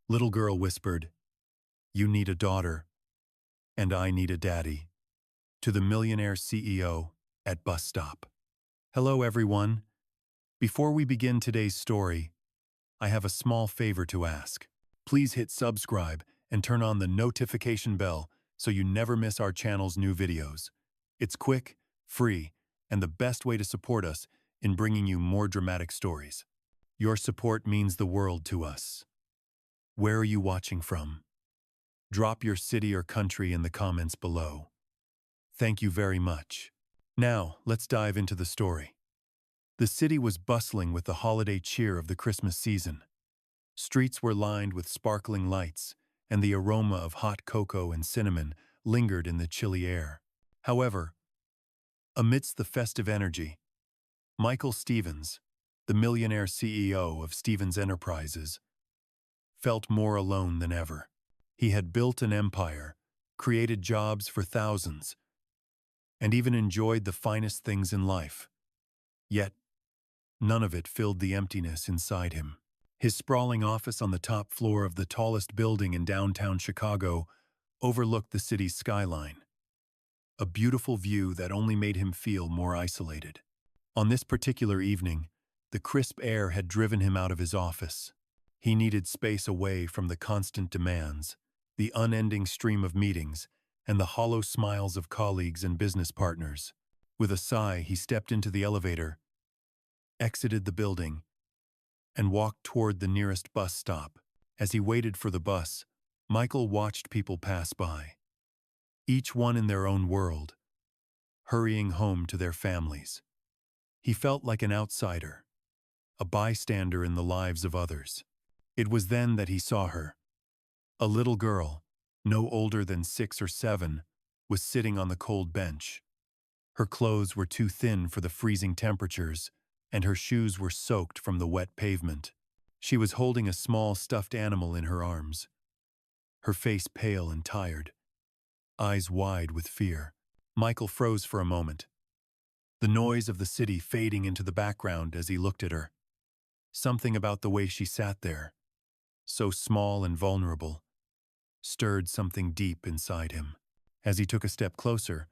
Little girl whispered, "You need a daughter, and I need a daddy," to the millionaire CEO at bus stop. Hello everyone. Before we begin today's story, I have a small favor to ask. Please hit subscribe and turn on the notification bell so you never miss our channel's new videos. It's quick, free, and the best way to support us in bringing you more dramatic stories. Your support means the world to us. Where are you watching from? Drop your city or country in the comments below. Thank you very much. Now, let's dive into the story. The city was bustling with the holiday cheer of the Christmas season. Streets were lined with sparkling lights, and the aroma of hot cocoa and cinnamon lingered in the chilly air. However, amidst the festive energy, Michael Stevens, the millionaire CEO of Stevens Enterprises, felt more alone than ever. He had built an empire, created jobs for thousands, and even enjoyed the finest things in life. Yet, none of it filled the emptiness inside him. His sprawling office on the top floor of the tallest building in downtown Chicago overlooked the city's skyline, a beautiful view that only made him feel more isolated. On this particular evening, the crisp air had driven him out of his office. He needed space away from the constant demands, the unending stream of meetings, and the hollow smiles of colleagues and business partners. With a sigh, he stepped into the elevator, exited the building, and walked toward the nearest bus stop. As he waited for the bus, Michael watched people pass by, each one in their own world, hurrying home to their families. He felt like an outsider, a bystander in the lives of others. It was then that he saw her. A little girl, no older than 6 or 7, was sitting on the cold bench. Her clothes were too thin for the freezing temperatures, and her shoes were soaked from the wet pavement. She was holding a small stuffed animal in her arms, her face pale and tired, eyes wide with fear. Michael froze for a moment, the noise of the city fading into the background as he looked at her. Something about the way she sat there, so small and vulnerable, stirred something deep inside him. As he took a step closer,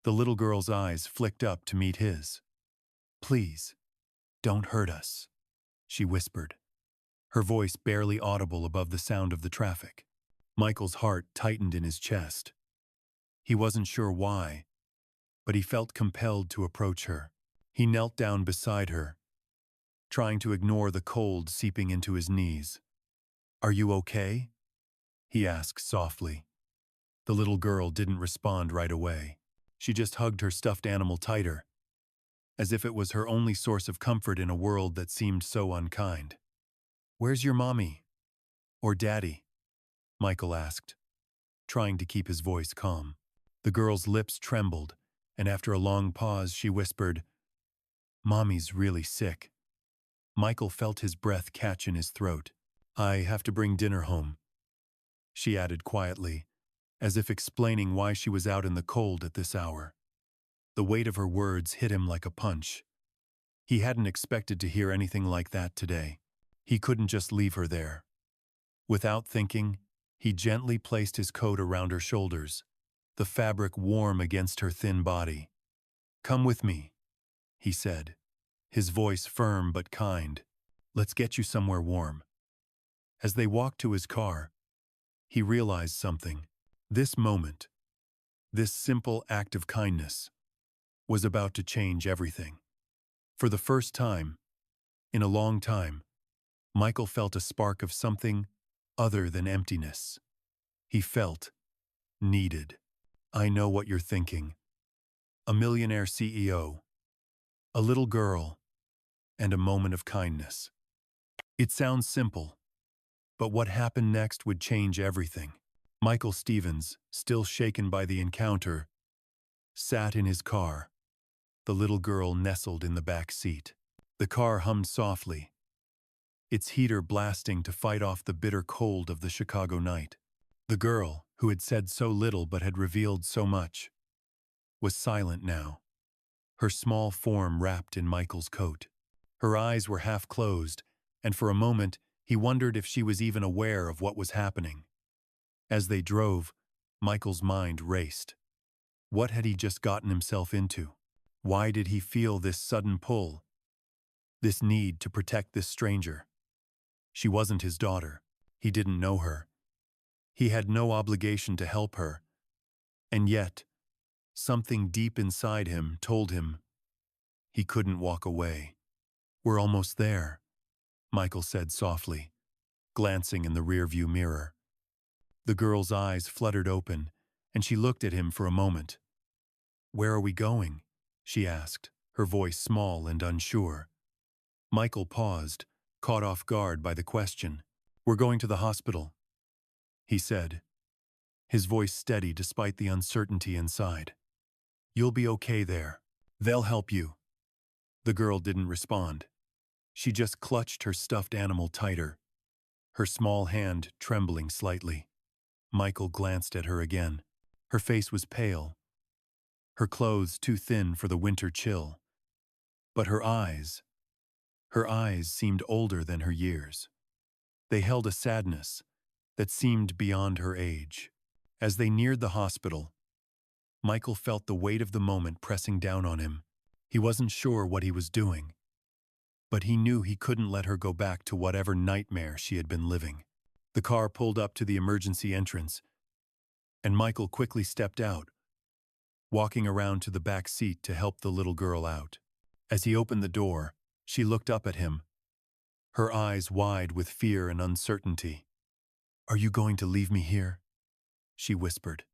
the little girl's eyes flicked up to meet his. "Please, don't hurt us," she whispered, her voice barely audible above the sound of the traffic. Michael's heart tightened in his chest. He wasn't sure why, but he felt compelled to approach her. He knelt down beside her, trying to ignore the cold seeping into his knees. "Are you okay?" he asked softly. The little girl didn't respond right away. She just hugged her stuffed animal tighter, as if it was her only source of comfort in a world that seemed so unkind. "Where's your mommy? Or daddy?" Michael asked, trying to keep his voice calm. The girl's lips trembled, and after a long pause she whispered, "Mommy's really sick." Michael felt his breath catch in his throat. "I have to bring dinner home," she added quietly, as if explaining why she was out in the cold at this hour. The weight of her words hit him like a punch. He hadn't expected to hear anything like that today. He couldn't just leave her there. Without thinking, he gently placed his coat around her shoulders, the fabric warm against her thin body. "Come with me," he said, his voice firm but kind. "Let's get you somewhere warm." As they walked to his car, he realized something. This moment, this simple act of kindness, was about to change everything. For the first time, in a long time, Michael felt a spark of something other than emptiness. He felt needed. "I know what you're thinking. A millionaire CEO, a little girl, and a moment of kindness. It sounds simple, but what happened next would change everything." Michael Stevens, still shaken by the encounter, sat in his car, the little girl nestled in the back seat. The car hummed softly, its heater blasting to fight off the bitter cold of the Chicago night. The girl, who had said so little but had revealed so much, was silent now, her small form wrapped in Michael's coat. Her eyes were half closed, and for a moment He wondered if she was even aware of what was happening. As they drove, Michael's mind raced. What had he just gotten himself into? Why did he feel this sudden pull, this need to protect this stranger? She wasn't his daughter. He didn't know her. He had no obligation to help her. And yet, something deep inside him told him he couldn't walk away. "We're almost there," Michael said softly, glancing in the rearview mirror. The girl's eyes fluttered open, and she looked at him for a moment. "Where are we going?" she asked, her voice small and unsure. Michael paused, caught off guard by the question. "We're going to the hospital," he said, his voice steady despite the uncertainty inside. "You'll be okay there. They'll help you." The girl didn't respond. She just clutched her stuffed animal tighter, her small hand trembling slightly. Michael glanced at her again. Her face was pale, her clothes too thin for the winter chill. But her eyes seemed older than her years. They held a sadness that seemed beyond her age. As they neared the hospital, Michael felt the weight of the moment pressing down on him. He wasn't sure what he was doing, but he knew he couldn't let her go back to whatever nightmare she had been living. The car pulled up to the emergency entrance, and Michael quickly stepped out, walking around to the back seat to help the little girl out. As he opened the door, she looked up at him, her eyes wide with fear and uncertainty. "Are you going to leave me here?" she whispered.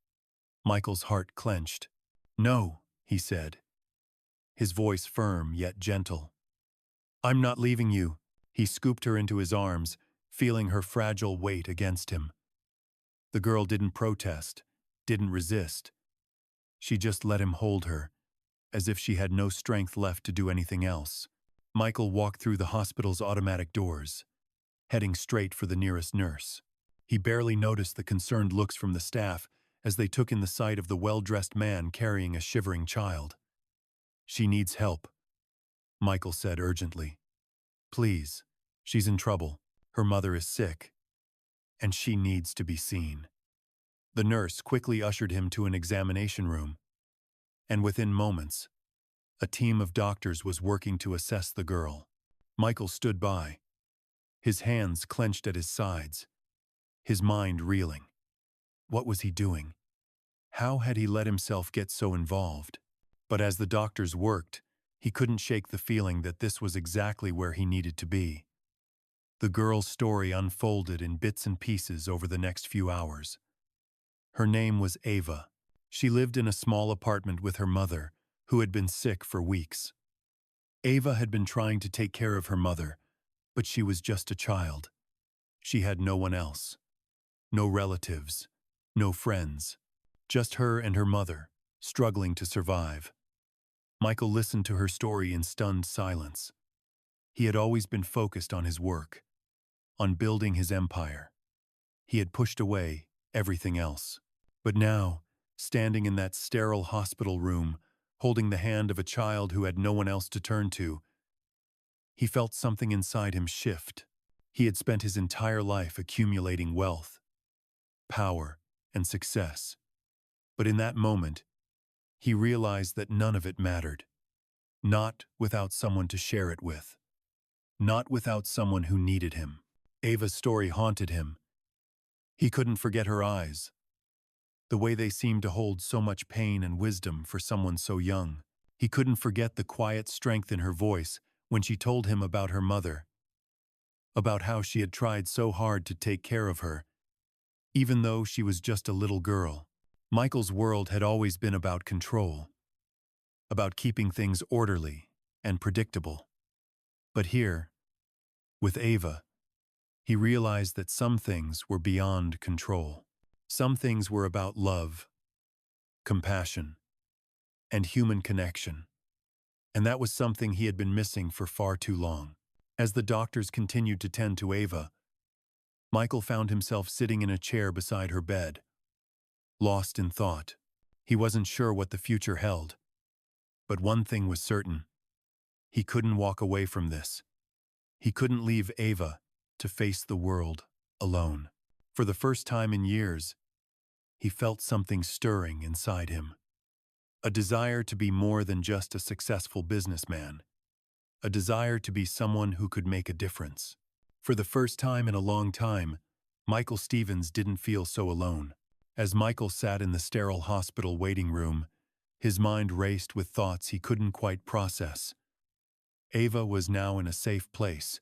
Michael's heart clenched. "No," he said, his voice firm yet gentle. "I'm not leaving you." He scooped her into his arms, feeling her fragile weight against him. The girl didn't protest, didn't resist. She just let him hold her, as if she had no strength left to do anything else. Michael walked through the hospital's automatic doors, heading straight for the nearest nurse. He barely noticed the concerned looks from the staff as they took in the sight of the well-dressed man carrying a shivering child. "She needs help," Michael said urgently. "Please, she's in trouble. Her mother is sick, and she needs to be seen." The nurse quickly ushered him to an examination room, and within moments, a team of doctors was working to assess the girl. Michael stood by, his hands clenched at his sides, his mind reeling. What was he doing? How had he let himself get so involved? But as the doctors worked, he couldn't shake the feeling that this was exactly where he needed to be. The girl's story unfolded in bits and pieces over the next few hours. Her name was Ava. She lived in a small apartment with her mother, who had been sick for weeks. Ava had been trying to take care of her mother, but she was just a child. She had no one else. No relatives, no friends. Just her and her mother, struggling to survive. Michael listened to her story in stunned silence. He had always been focused on his work, on building his empire. He had pushed away everything else. But now, standing in that sterile hospital room, holding the hand of a child who had no one else to turn to, he felt something inside him shift. He had spent his entire life accumulating wealth, power, and success. But in that moment, he realized that none of it mattered. Not without someone to share it with. Not without someone who needed him. Ava's story haunted him. He couldn't forget her eyes, the way they seemed to hold so much pain and wisdom for someone so young. He couldn't forget the quiet strength in her voice when she told him about her mother, about how she had tried so hard to take care of her, even though she was just a little girl. Michael's world had always been about control, about keeping things orderly and predictable. But here, with Ava, he realized that some things were beyond control. Some things were about love, compassion, and human connection. And that was something he had been missing for far too long. As the doctors continued to tend to Ava, Michael found himself sitting in a chair beside her bed, lost in thought. He wasn't sure what the future held. But one thing was certain. He couldn't walk away from this. He couldn't leave Ava to face the world alone. For the first time in years, he felt something stirring inside him. A desire to be more than just a successful businessman. A desire to be someone who could make a difference. For the first time in a long time, Michael Stevens didn't feel so alone. As Michael sat in the sterile hospital waiting room, his mind raced with thoughts he couldn't quite process. Ava was now in a safe place,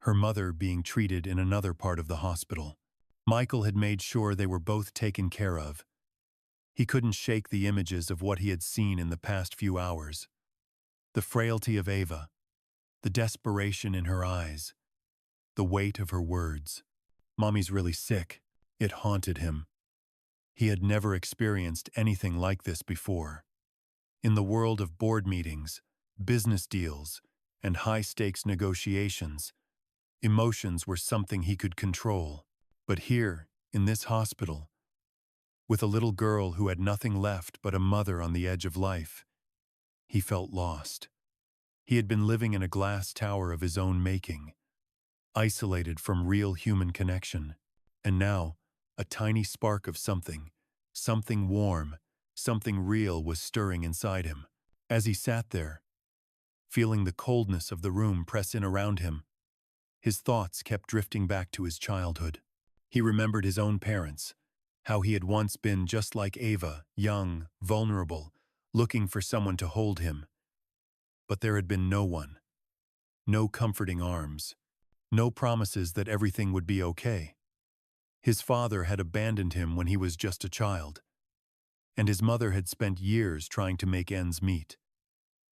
her mother being treated in another part of the hospital. Michael had made sure they were both taken care of. He couldn't shake the images of what he had seen in the past few hours. The frailty of Ava, the desperation in her eyes, the weight of her words. "Mommy's really sick." It haunted him. He had never experienced anything like this before. In the world of board meetings, business deals, and high-stakes negotiations, emotions were something he could control. But here, in this hospital, with a little girl who had nothing left but a mother on the edge of life, he felt lost. He had been living in a glass tower of his own making, isolated from real human connection. And now, a tiny spark of something warm, something real was stirring inside him. As he sat there, feeling the coldness of the room press in around him, his thoughts kept drifting back to his childhood. He remembered his own parents, how he had once been just like Ava, young, vulnerable, looking for someone to hold him. But there had been no one, no comforting arms, no promises that everything would be okay. His father had abandoned him when he was just a child, and his mother had spent years trying to make ends meet.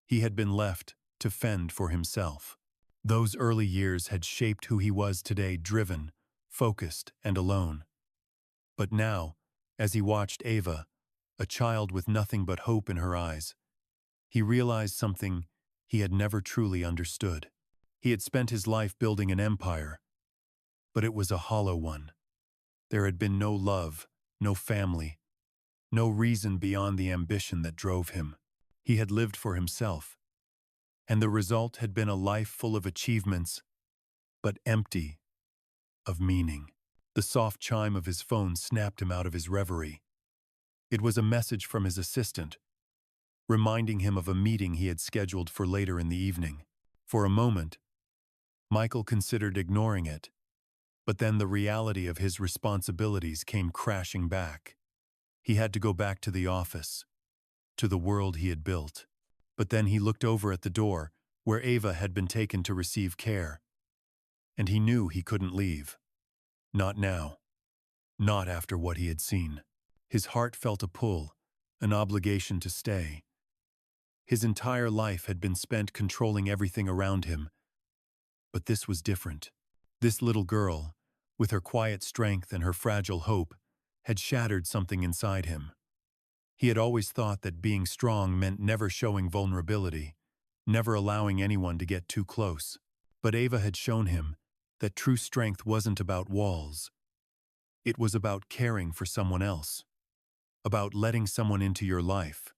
He had been left to fend for himself. Those early years had shaped who he was today, driven, focused, and alone. But now, as he watched Ava, a child with nothing but hope in her eyes, he realized something he had never truly understood. He had spent his life building an empire, but it was a hollow one. There had been no love, no family, no reason beyond the ambition that drove him. He had lived for himself, and the result had been a life full of achievements, but empty of meaning. The soft chime of his phone snapped him out of his reverie. It was a message from his assistant, reminding him of a meeting he had scheduled for later in the evening. For a moment, Michael considered ignoring it, but then the reality of his responsibilities came crashing back. He had to go back to the office, to the world he had built. But then he looked over at the door, where Ava had been taken to receive care. And he knew he couldn't leave. Not now. Not after what he had seen. His heart felt a pull, an obligation to stay. His entire life had been spent controlling everything around him. But this was different. This little girl, with her quiet strength and her fragile hope, had shattered something inside him. He had always thought that being strong meant never showing vulnerability, never allowing anyone to get too close. But Ava had shown him that true strength wasn't about walls. It was about caring for someone else, about letting someone into your life,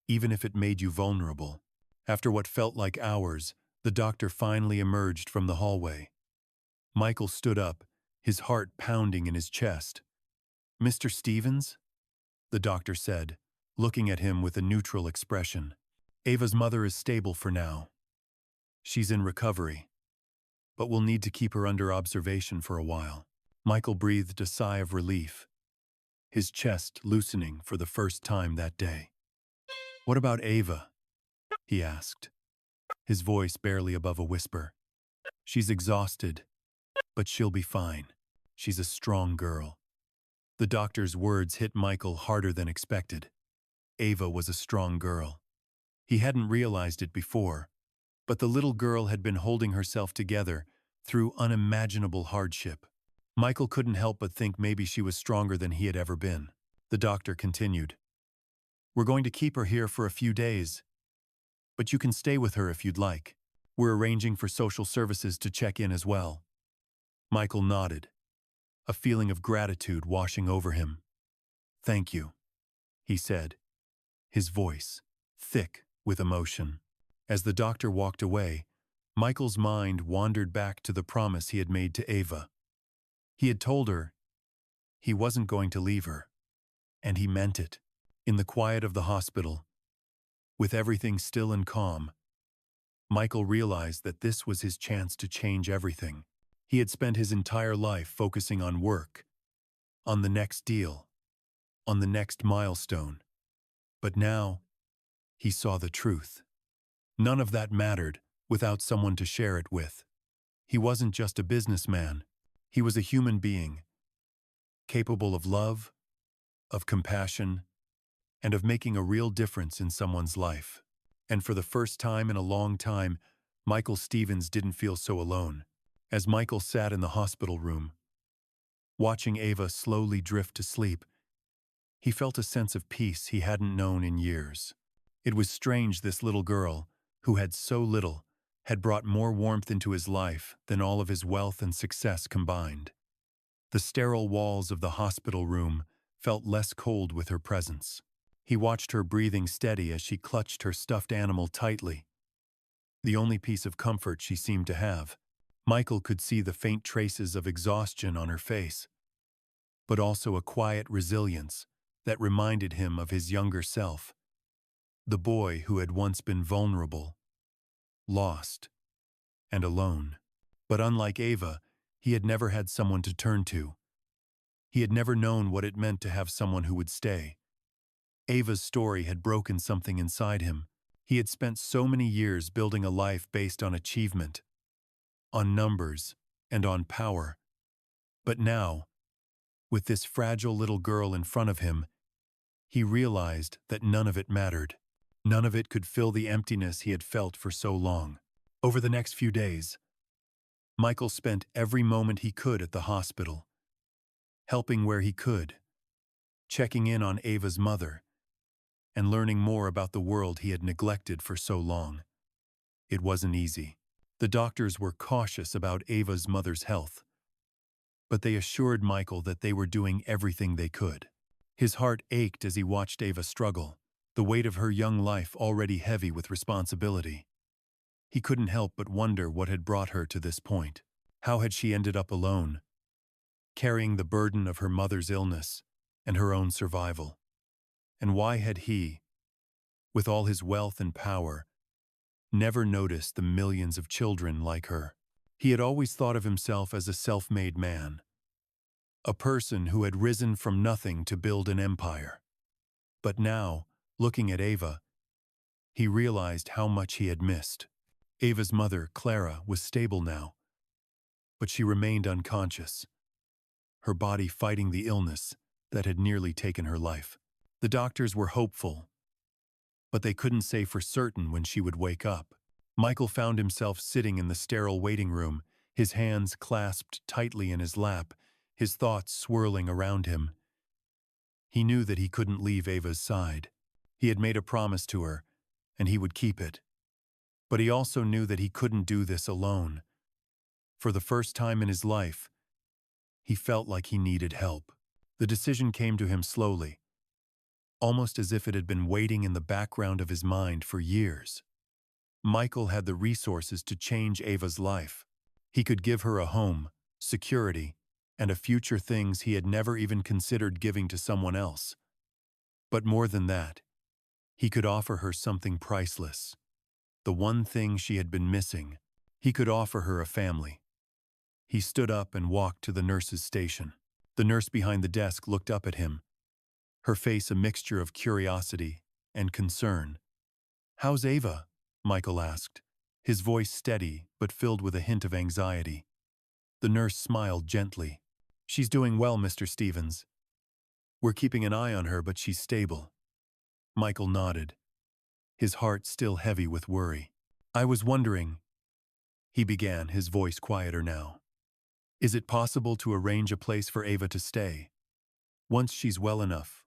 even if it made you vulnerable. After what felt like hours, the doctor finally emerged from the hallway. Michael stood up, his heart pounding in his chest. "Mr. Stevens?" the doctor said, looking at him with a neutral expression. "Ava's mother is stable for now. She's in recovery, but we'll need to keep her under observation for a while." Michael breathed a sigh of relief, his chest loosening for the first time that day. "What about Ava?" he asked, his voice barely above a whisper. "She's exhausted, but she'll be fine. She's a strong girl." The doctor's words hit Michael harder than expected. Ava was a strong girl. He hadn't realized it before, but the little girl had been holding herself together through unimaginable hardship. Michael couldn't help but think maybe she was stronger than he had ever been. The doctor continued, "We're going to keep her here for a few days, but you can stay with her if you'd like. We're arranging for social services to check in as well." Michael nodded, a feeling of gratitude washing over him. "Thank you," he said, his voice thick with emotion. As the doctor walked away, Michael's mind wandered back to the promise he had made to Ava. He had told her he wasn't going to leave her, and he meant it. In the quiet of the hospital, with everything still and calm, Michael realized that this was his chance to change everything. He had spent his entire life focusing on work, on the next deal, on the next milestone. But now, he saw the truth. None of that mattered without someone to share it with. He wasn't just a businessman. He was a human being, capable of love, of compassion, and of making a real difference in someone's life. And for the first time in a long time, Michael Stevens didn't feel so alone. As Michael sat in the hospital room, watching Ava slowly drift to sleep, he felt a sense of peace he hadn't known in years. It was strange this little girl, who had so little, had brought more warmth into his life than all of his wealth and success combined. The sterile walls of the hospital room felt less cold with her presence. He watched her breathing steady as she clutched her stuffed animal tightly, the only piece of comfort she seemed to have. Michael could see the faint traces of exhaustion on her face, but also a quiet resilience that reminded him of his younger self, the boy who had once been vulnerable, lost, and alone. But unlike Ava, he had never had someone to turn to. He had never known what it meant to have someone who would stay. Ava's story had broken something inside him. He had spent so many years building a life based on achievement, on numbers, and on power. But now, with this fragile little girl in front of him, he realized that none of it mattered. None of it could fill the emptiness he had felt for so long. Over the next few days, Michael spent every moment he could at the hospital, helping where he could, checking in on Ava's mother, and learning more about the world he had neglected for so long. It wasn't easy. The doctors were cautious about Ava's mother's health, but they assured Michael that they were doing everything they could. His heart ached as he watched Ava struggle, the weight of her young life already heavy with responsibility. He couldn't help but wonder what had brought her to this point. How had she ended up alone, carrying the burden of her mother's illness and her own survival? And why had he, with all his wealth and power, never noticed the millions of children like her? He had always thought of himself as a self-made man, a person who had risen from nothing to build an empire. But now, looking at Ava, he realized how much he had missed. Ava's mother, Clara, was stable now, but she remained unconscious, her body fighting the illness that had nearly taken her life. The doctors were hopeful, but they couldn't say for certain when she would wake up. Michael found himself sitting in the sterile waiting room, his hands clasped tightly in his lap, his thoughts swirling around him. He knew that he couldn't leave Ava's side. He had made a promise to her, and he would keep it. But he also knew that he couldn't do this alone. For the first time in his life, he felt like he needed help. The decision came to him slowly, almost as if it had been waiting in the background of his mind for years. Michael had the resources to change Ava's life. He could give her a home, security, and a future, things he had never even considered giving to someone else. But more than that, he could offer her something priceless, the one thing she had been missing. He could offer her a family. He stood up and walked to the nurse's station. The nurse behind the desk looked up at him, her face a mixture of curiosity and concern. "How's Ava?" Michael asked, his voice steady but filled with a hint of anxiety. The nurse smiled gently. "She's doing well, Mr. Stevens. We're keeping an eye on her, but she's stable." Michael nodded, his heart still heavy with worry. "I was wondering," he began, his voice quieter now. "Is it possible to arrange a place for Ava to stay, once she's well enough?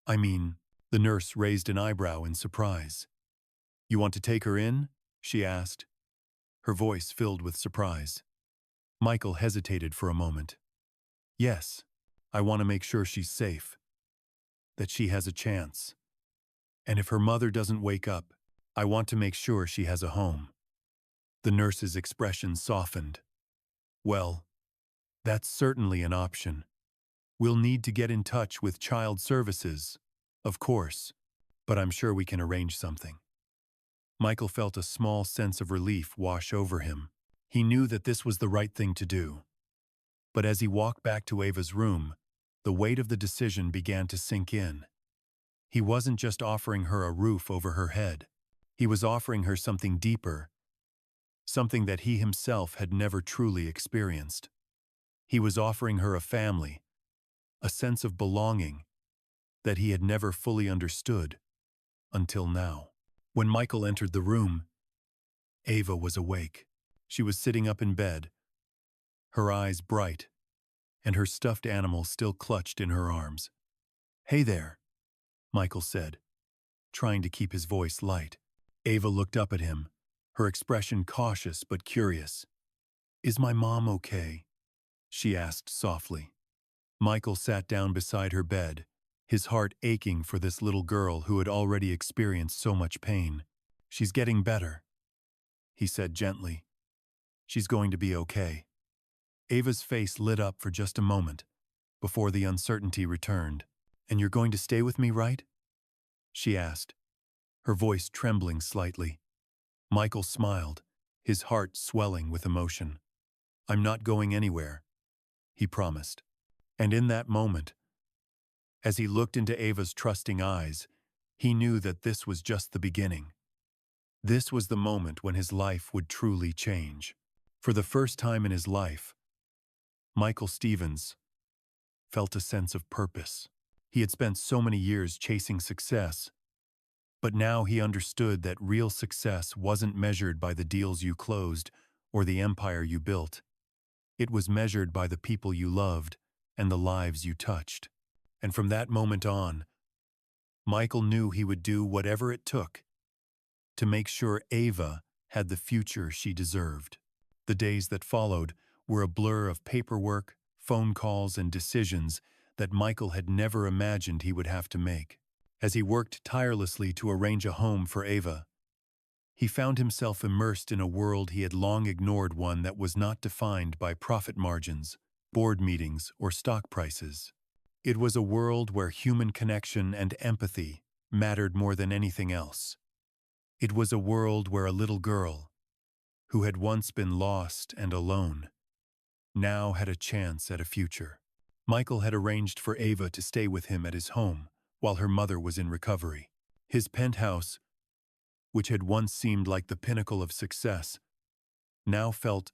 I mean," the nurse raised an eyebrow in surprise. "You want to take her in?" she asked, her voice filled with surprise. Michael hesitated for a moment. "Yes, I want to make sure she's safe, that she has a chance. And if her mother doesn't wake up, I want to make sure she has a home." The nurse's expression softened. Well, that's certainly an option. We'll need to get in touch with child services, of course, but I'm sure we can arrange something. Michael felt a small sense of relief wash over him. He knew that this was the right thing to do. But as he walked back to Ava's room, the weight of the decision began to sink in. He wasn't just offering her a roof over her head. He was offering her something deeper, something that he himself had never truly experienced. He was offering her a family, a sense of belonging that he had never fully understood until now. When Michael entered the room, Ava was awake. She was sitting up in bed, her eyes bright, and her stuffed animal still clutched in her arms. "Hey there," Michael said, trying to keep his voice light. Ava looked up at him, her expression cautious but curious. "Is my mom okay?" she asked softly. Michael sat down beside her bed, his heart aching for this little girl who had already experienced so much pain. "She's getting better," he said gently. "She's going to be okay." Ava's face lit up for just a moment, before the uncertainty returned. "And you're going to stay with me, right?" she asked, her voice trembling slightly. Michael smiled, his heart swelling with emotion. "I'm not going anywhere," he promised. And in that moment, as he looked into Ava's trusting eyes, he knew that this was just the beginning. This was the moment when his life would truly change. For the first time in his life, Michael Stevens felt a sense of purpose. He had spent so many years chasing success, but now he understood that real success wasn't measured by the deals you closed or the empire you built. It was measured by the people you loved and the lives you touched. And from that moment on, Michael knew he would do whatever it took to make sure Ava had the future she deserved. The days that followed were a blur of paperwork, phone calls, and decisions that Michael had never imagined he would have to make. As he worked tirelessly to arrange a home for Ava, he found himself immersed in a world he had long ignored, one that was not defined by profit margins, board meetings, or stock prices. It was a world where human connection and empathy mattered more than anything else. It was a world where a little girl, who had once been lost and alone, now had a chance at a future. Michael had arranged for Ava to stay with him at his home while her mother was in recovery. His penthouse, which had once seemed like the pinnacle of success, now felt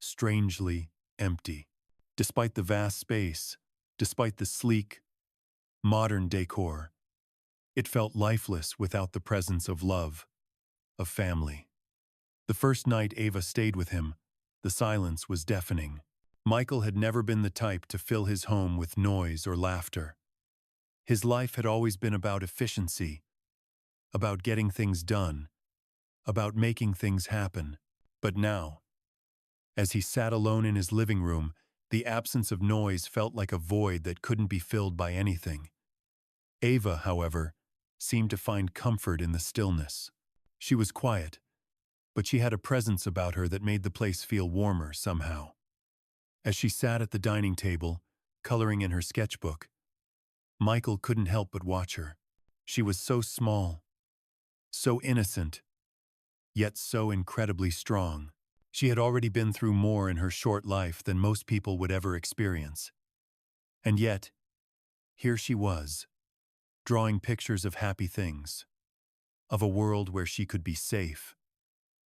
strangely empty. Despite the vast space, despite the sleek, modern decor, it felt lifeless without the presence of love, of family. The first night Ava stayed with him, the silence was deafening. Michael had never been the type to fill his home with noise or laughter. His life had always been about efficiency, about getting things done, about making things happen. But now, as he sat alone in his living room, the absence of noise felt like a void that couldn't be filled by anything. Ava, however, seemed to find comfort in the stillness. She was quiet, but she had a presence about her that made the place feel warmer somehow. As she sat at the dining table, coloring in her sketchbook, Michael couldn't help but watch her. She was so small, so innocent, yet so incredibly strong. She had already been through more in her short life than most people would ever experience. And yet, here she was, drawing pictures of happy things, of a world where she could be safe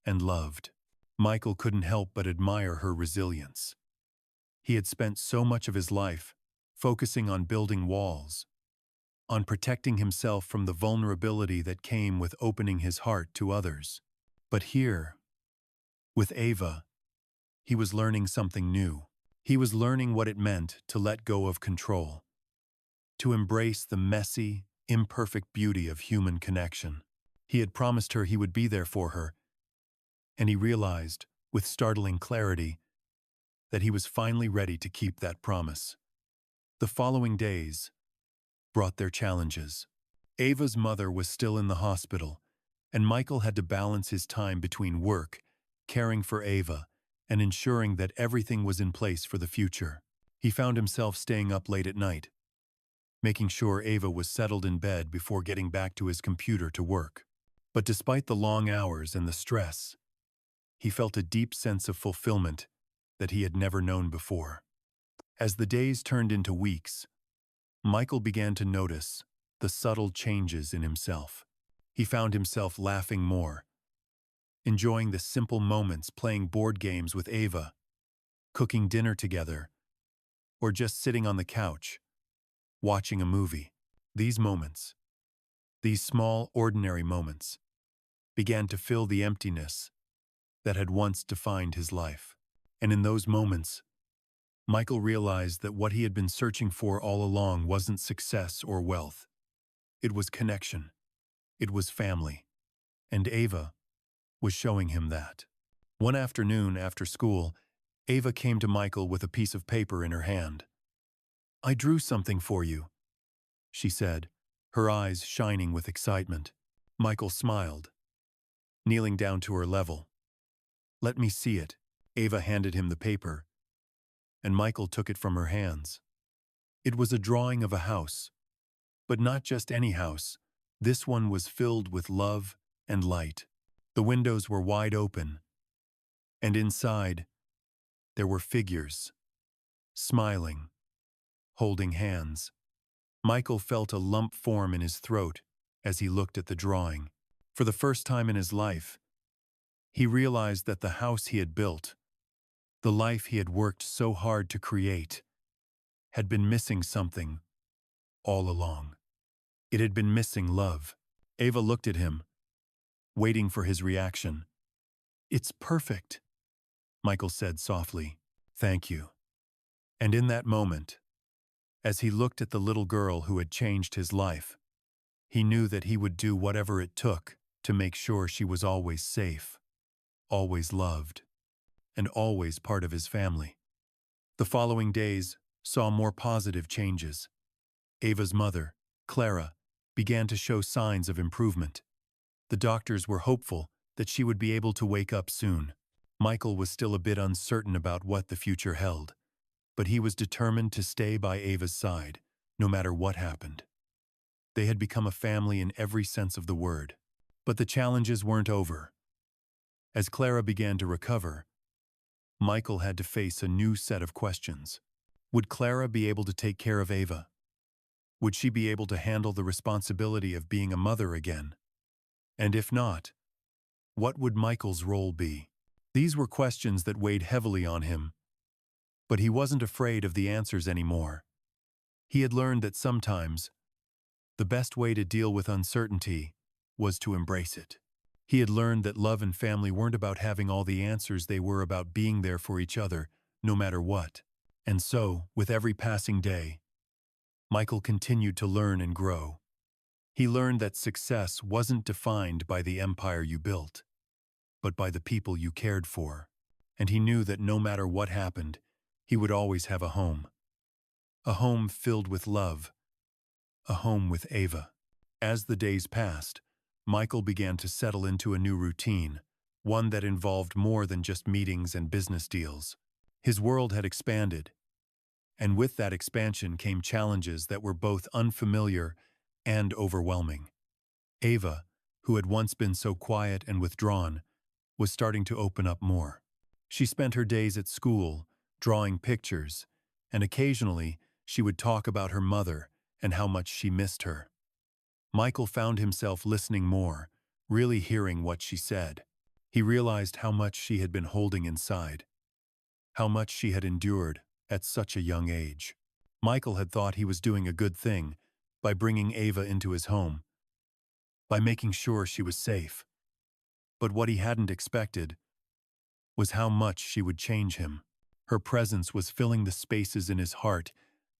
and loved. Michael couldn't help but admire her resilience. He had spent so much of his life focusing on building walls, on protecting himself from the vulnerability that came with opening his heart to others. But here, with Ava, he was learning something new. He was learning what it meant to let go of control, to embrace the messy, imperfect beauty of human connection. He had promised her he would be there for her, and he realized, with startling clarity, that he was finally ready to keep that promise. The following days brought their challenges. Ava's mother was still in the hospital, and Michael had to balance his time between work caring for Ava, and ensuring that everything was in place for the future. He found himself staying up late at night, making sure Ava was settled in bed before getting back to his computer to work. But despite the long hours and the stress, he felt a deep sense of fulfillment that he had never known before. As the days turned into weeks, Michael began to notice the subtle changes in himself. He found himself laughing more, enjoying the simple moments playing board games with Ava, cooking dinner together, or just sitting on the couch, watching a movie. These moments, these small, ordinary moments, began to fill the emptiness that had once defined his life. And in those moments, Michael realized that what he had been searching for all along wasn't success or wealth. It was connection. It was family. And Ava was showing him that. One afternoon after school, Ava came to Michael with a piece of paper in her hand. "I drew something for you," she said, her eyes shining with excitement. Michael smiled, kneeling down to her level. "Let me see it." Ava handed him the paper, and Michael took it from her hands. It was a drawing of a house, but not just any house. This one was filled with love and light. The windows were wide open, and inside, there were figures, smiling, holding hands. Michael felt a lump form in his throat as he looked at the drawing. For the first time in his life, he realized that the house he had built, the life he had worked so hard to create, had been missing something all along. It had been missing love. Ava looked at him, waiting for his reaction. "It's perfect," Michael said softly. "Thank you." And in that moment, as he looked at the little girl who had changed his life, he knew that he would do whatever it took to make sure she was always safe, always loved, and always part of his family. The following days saw more positive changes. Ava's mother, Clara, began to show signs of improvement. The doctors were hopeful that she would be able to wake up soon. Michael was still a bit uncertain about what the future held, but he was determined to stay by Ava's side, no matter what happened. They had become a family in every sense of the word. But the challenges weren't over. As Clara began to recover, Michael had to face a new set of questions. Would Clara be able to take care of Ava? Would she be able to handle the responsibility of being a mother again? And if not, what would Michael's role be? These were questions that weighed heavily on him, but he wasn't afraid of the answers anymore. He had learned that sometimes the best way to deal with uncertainty was to embrace it. He had learned that love and family weren't about having all the answers, they were about being there for each other, no matter what. And so, with every passing day, Michael continued to learn and grow. He learned that success wasn't defined by the empire you built, but by the people you cared for. And he knew that no matter what happened, he would always have a home. A home filled with love. A home with Ava. As the days passed, Michael began to settle into a new routine, one that involved more than just meetings and business deals. His world had expanded, and with that expansion came challenges that were both unfamiliar and overwhelming. Ava, who had once been so quiet and withdrawn, was starting to open up more. She spent her days at school, drawing pictures, and occasionally she would talk about her mother and how much she missed her. Michael found himself listening more, really hearing what she said. He realized how much she had been holding inside, how much she had endured at such a young age. Michael had thought he was doing a good thing by bringing Ava into his home, by making sure she was safe. But what he hadn't expected was how much she would change him. Her presence was filling the spaces in his heart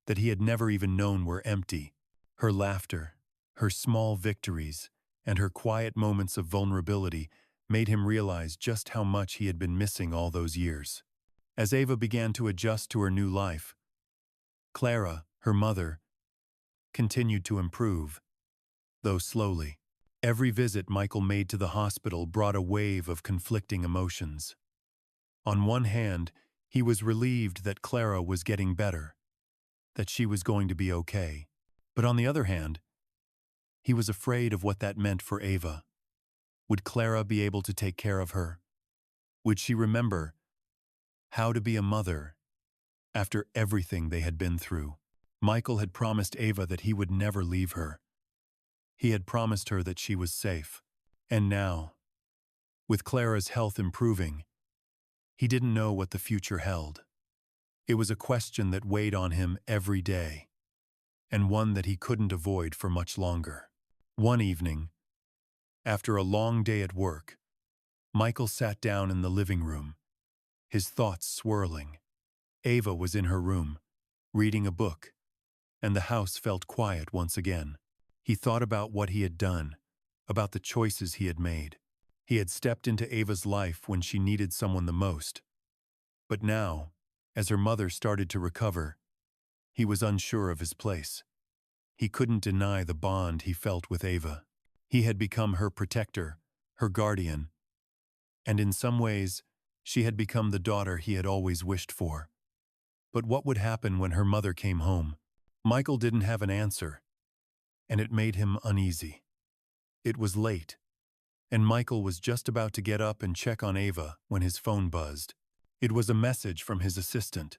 that he had never even known were empty. Her laughter, her small victories, and her quiet moments of vulnerability made him realize just how much he had been missing all those years. As Ava began to adjust to her new life, Clara, her mother, continued to improve, though slowly. Every visit Michael made to the hospital brought a wave of conflicting emotions. On one hand, he was relieved that Clara was getting better, that she was going to be okay. But on the other hand, he was afraid of what that meant for Ava. Would Clara be able to take care of her? Would she remember how to be a mother after everything they had been through? Michael had promised Ava that he would never leave her. He had promised her that she was safe. And now, with Clara's health improving, he didn't know what the future held. It was a question that weighed on him every day, and one that he couldn't avoid for much longer. One evening, after a long day at work, Michael sat down in the living room, his thoughts swirling. Ava was in her room, reading a book, and the house felt quiet once again. He thought about what he had done, about the choices he had made. He had stepped into Ava's life when she needed someone the most. But now, as her mother started to recover, he was unsure of his place. He couldn't deny the bond he felt with Ava. He had become her protector, her guardian, and in some ways, she had become the daughter he had always wished for. But what would happen when her mother came home? Michael didn't have an answer, and it made him uneasy. It was late, and Michael was just about to get up and check on Ava when his phone buzzed. It was a message from his assistant,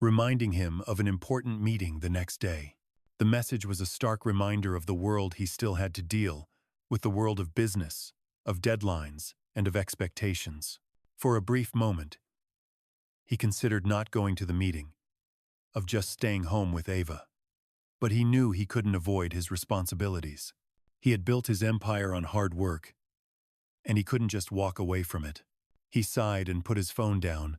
reminding him of an important meeting the next day. The message was a stark reminder of the world he still had to deal with, the world of business, of deadlines, and of expectations. For a brief moment, he considered not going to the meeting, of just staying home with Ava. But he knew he couldn't avoid his responsibilities. He had built his empire on hard work, and he couldn't just walk away from it. He sighed and put his phone down,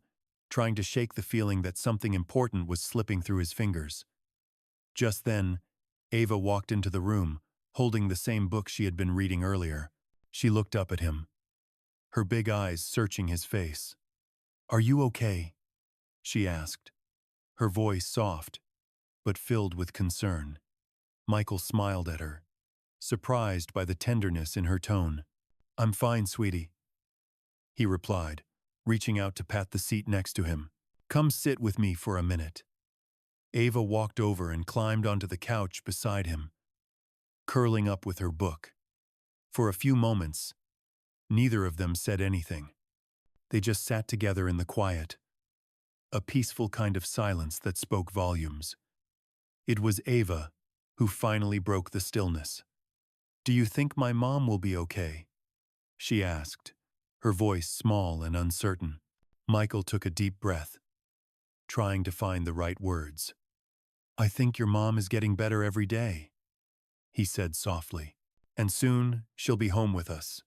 trying to shake the feeling that something important was slipping through his fingers. Just then, Ava walked into the room, holding the same book she had been reading earlier. She looked up at him, her big eyes searching his face. "Are you okay?" she asked, her voice soft, but filled with concern. Michael smiled at her, surprised by the tenderness in her tone. "I'm fine, sweetie," he replied, reaching out to pat the seat next to him. "Come sit with me for a minute." Ava walked over and climbed onto the couch beside him, curling up with her book. For a few moments, neither of them said anything. They just sat together in the quiet, a peaceful kind of silence that spoke volumes. It was Ava who finally broke the stillness. "Do you think my mom will be okay?" she asked, her voice small and uncertain. Michael took a deep breath, trying to find the right words. "I think your mom is getting better every day," he said softly. "And soon she'll be home with us.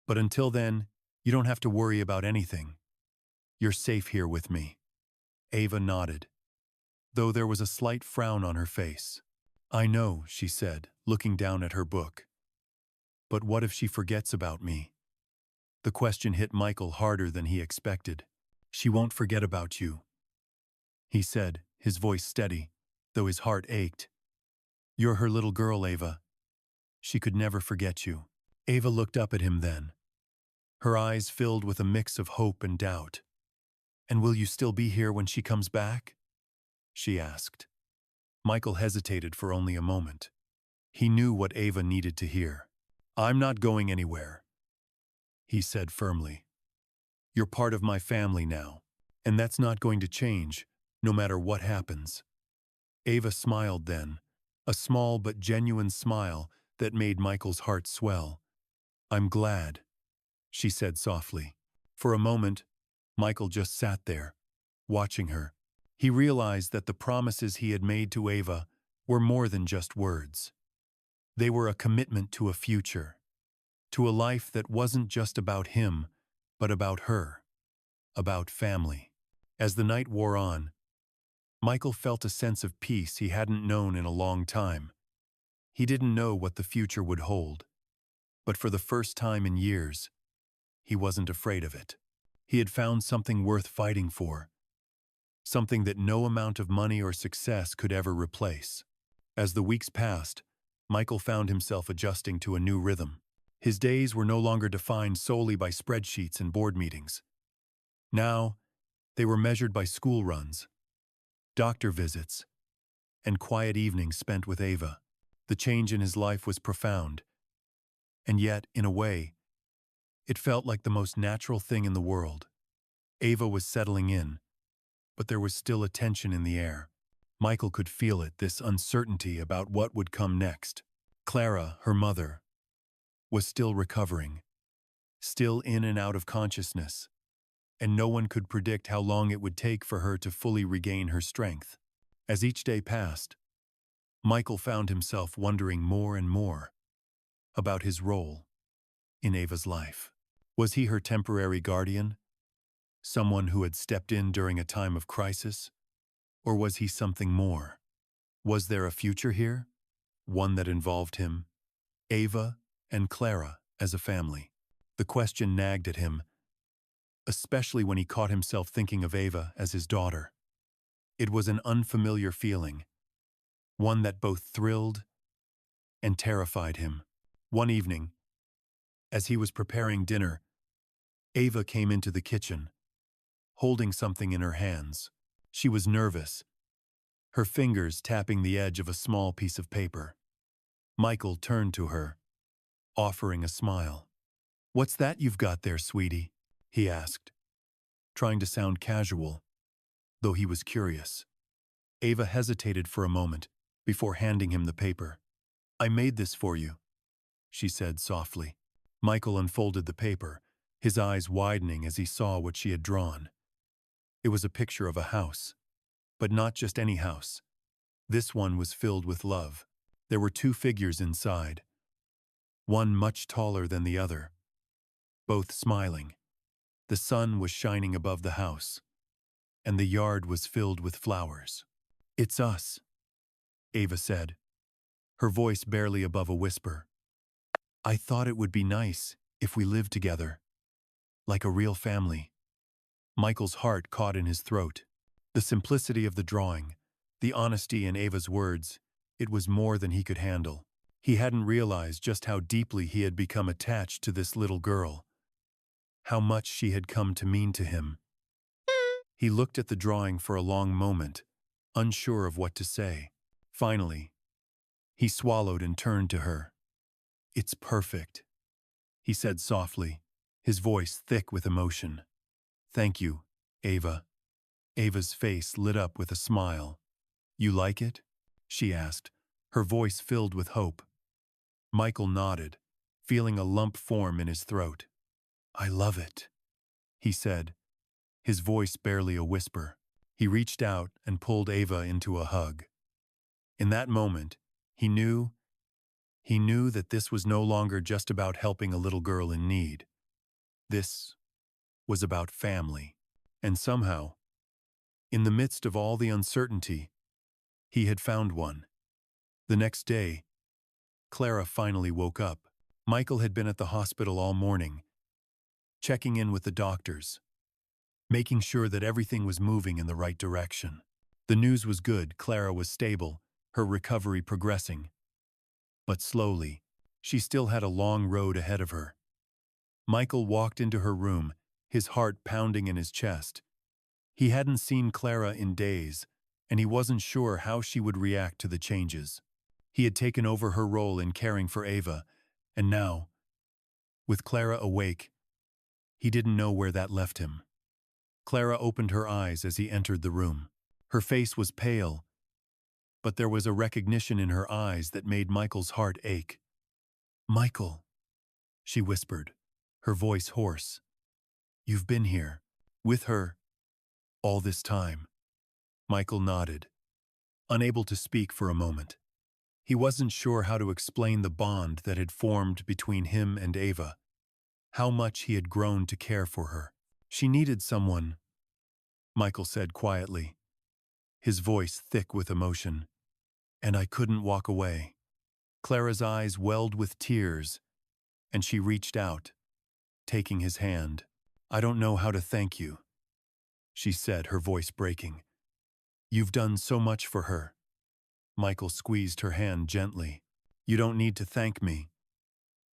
But until then, you don't have to worry about anything. You're safe here with me." Ava nodded, though there was a slight frown on her face. "I know," she said, looking down at her book. "But what if she forgets about me?" The question hit Michael harder than he expected. "She won't forget about you," he said, his voice steady, though his heart ached. "You're her little girl, Ava. She could never forget you." Ava looked up at him then, her eyes filled with a mix of hope and doubt. "And will you still be here when she comes back?" she asked. Michael hesitated for only a moment. He knew what Ava needed to hear. "I'm not going anywhere," he said firmly. "You're part of my family now, and that's not going to change, no matter what happens." Ava smiled then, a small but genuine smile that made Michael's heart swell. "I'm glad," she said softly. For a moment, Michael just sat there, watching her. He realized that the promises he had made to Ava were more than just words. They were a commitment to a future, to a life that wasn't just about him, but about her, about family. As the night wore on, Michael felt a sense of peace he hadn't known in a long time. He didn't know what the future would hold, but for the first time in years, he wasn't afraid of it. He had found something worth fighting for, something that no amount of money or success could ever replace. As the weeks passed, Michael found himself adjusting to a new rhythm. His days were no longer defined solely by spreadsheets and board meetings. Now, they were measured by school runs, doctor visits, and quiet evenings spent with Ava. The change in his life was profound, and yet, in a way, it felt like the most natural thing in the world. Ava was settling in, but there was still a tension in the air. Michael could feel it, this uncertainty about what would come next. Clara, her mother, was still recovering, still in and out of consciousness, and no one could predict how long it would take for her to fully regain her strength. As each day passed, Michael found himself wondering more and more about his role in Ava's life. Was he her temporary guardian, someone who had stepped in during a time of crisis? Or was he something more? Was there a future here? One that involved him, Ava, and Clara as a family? The question nagged at him, especially when he caught himself thinking of Ava as his daughter. It was an unfamiliar feeling, one that both thrilled and terrified him. One evening, as he was preparing dinner, Ava came into the kitchen, holding something in her hands. She was nervous, her fingers tapping the edge of a small piece of paper. Michael turned to her, offering a smile. "What's that you've got there, sweetie?" he asked, trying to sound casual, though he was curious. Ava hesitated for a moment before handing him the paper. "I made this for you," she said softly. Michael unfolded the paper, his eyes widening as he saw what she had drawn. It was a picture of a house, but not just any house. This one was filled with love. There were two figures inside, one much taller than the other, both smiling. The sun was shining above the house, and the yard was filled with flowers. "It's us," Ava said, her voice barely above a whisper. "I thought it would be nice if we lived together, like a real family." Michael's heart caught in his throat. The simplicity of the drawing, the honesty in Ava's words, it was more than he could handle. He hadn't realized just how deeply he had become attached to this little girl, how much she had come to mean to him. He looked at the drawing for a long moment, unsure of what to say. Finally, he swallowed and turned to her. "It's perfect," he said softly, his voice thick with emotion. "Thank you, Ava." Ava's face lit up with a smile. "You like it?" she asked, her voice filled with hope. Michael nodded, feeling a lump form in his throat. "I love it," he said, his voice barely a whisper. He reached out and pulled Ava into a hug. In that moment, he knew that this was no longer just about helping a little girl in need. This was about family. And somehow, in the midst of all the uncertainty, he had found one. The next day, Clara finally woke up. Michael had been at the hospital all morning, checking in with the doctors, making sure that everything was moving in the right direction. The news was good. Clara was stable, her recovery progressing. But slowly, she still had a long road ahead of her. Michael walked into her room, his heart pounding in his chest. He hadn't seen Clara in days, and he wasn't sure how she would react to the changes. He had taken over her role in caring for Ava, and now, with Clara awake, he didn't know where that left him. Clara opened her eyes as he entered the room. Her face was pale, but there was a recognition in her eyes that made Michael's heart ache. "Michael," she whispered, her voice hoarse. "You've been here, with her, all this time." Michael nodded, unable to speak for a moment. He wasn't sure how to explain the bond that had formed between him and Ava, how much he had grown to care for her. "She needed someone," Michael said quietly, his voice thick with emotion, "and I couldn't walk away." Clara's eyes welled with tears, and she reached out, taking his hand. "I don't know how to thank you," she said, her voice breaking. "You've done so much for her." Michael squeezed her hand gently. "You don't need to thank me,"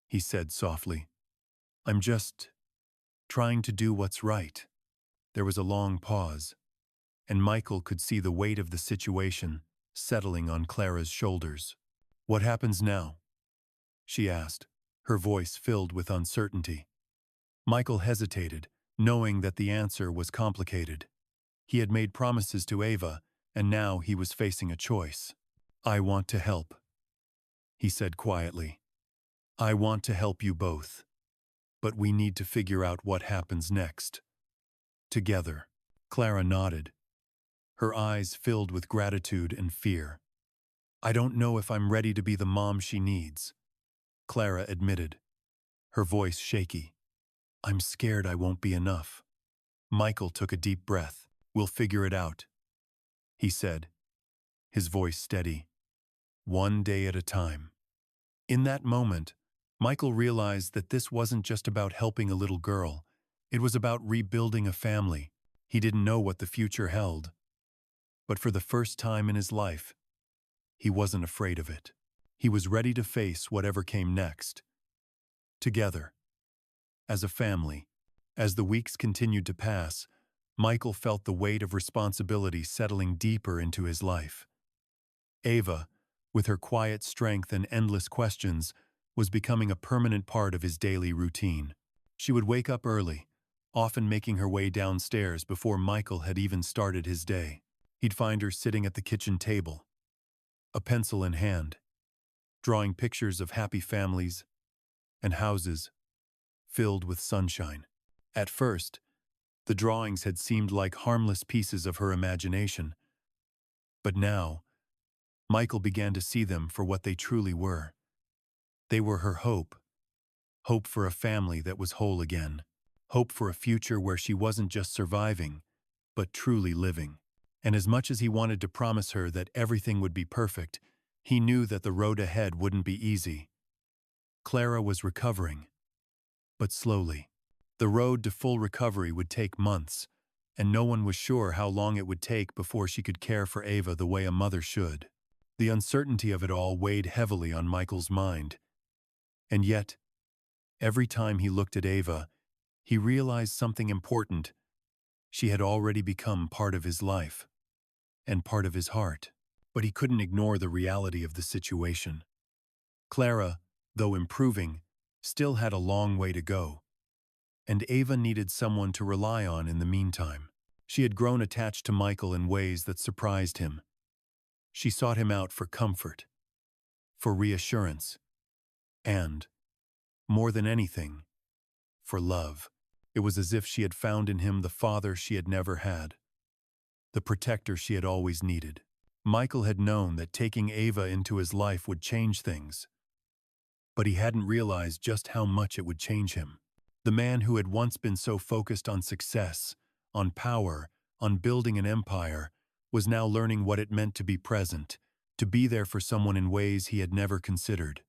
he said softly. "I'm just trying to do what's right." There was a long pause, and Michael could see the weight of the situation settling on Clara's shoulders. "What happens now?" she asked, her voice filled with uncertainty. Michael hesitated, knowing that the answer was complicated. He had made promises to Ava, and now he was facing a choice. "I want to help," he said quietly. "I want to help you both. But we need to figure out what happens next. Together." Clara nodded, her eyes filled with gratitude and fear. "I don't know if I'm ready to be the mom she needs," Clara admitted, her voice shaky. "I'm scared I won't be enough." Michael took a deep breath. "We'll figure it out," he said, his voice steady. "One day at a time." In that moment, Michael realized that this wasn't just about helping a little girl. It was about rebuilding a family. He didn't know what the future held. But for the first time in his life, he wasn't afraid of it. He was ready to face whatever came next. Together, as a family. As the weeks continued to pass, Michael felt the weight of responsibility settling deeper into his life. Ava, with her quiet strength and endless questions, was becoming a permanent part of his daily routine. She would wake up early, often making her way downstairs before Michael had even started his day. He'd find her sitting at the kitchen table, a pencil in hand, drawing pictures of happy families and houses filled with sunshine. At first, the drawings had seemed like harmless pieces of her imagination, but now, Michael began to see them for what they truly were. They were her hope. Hope for a family that was whole again. Hope for a future where she wasn't just surviving, but truly living. And as much as he wanted to promise her that everything would be perfect, he knew that the road ahead wouldn't be easy. Clara was recovering, but slowly. The road to full recovery would take months, and no one was sure how long it would take before she could care for Ava the way a mother should. The uncertainty of it all weighed heavily on Michael's mind. And yet, every time he looked at Ava, he realized something important. She had already become part of his life, and part of his heart. But he couldn't ignore the reality of the situation. Clara, though improving, still had a long way to go. And Ava needed someone to rely on in the meantime. She had grown attached to Michael in ways that surprised him. She sought him out for comfort, for reassurance, and, more than anything, for love. It was as if she had found in him the father she had never had, the protector she had always needed. Michael had known that taking Ava into his life would change things, but he hadn't realized just how much it would change him. The man who had once been so focused on success, on power, on building an empire, was now learning what it meant to be present, to be there for someone in ways he had never considered.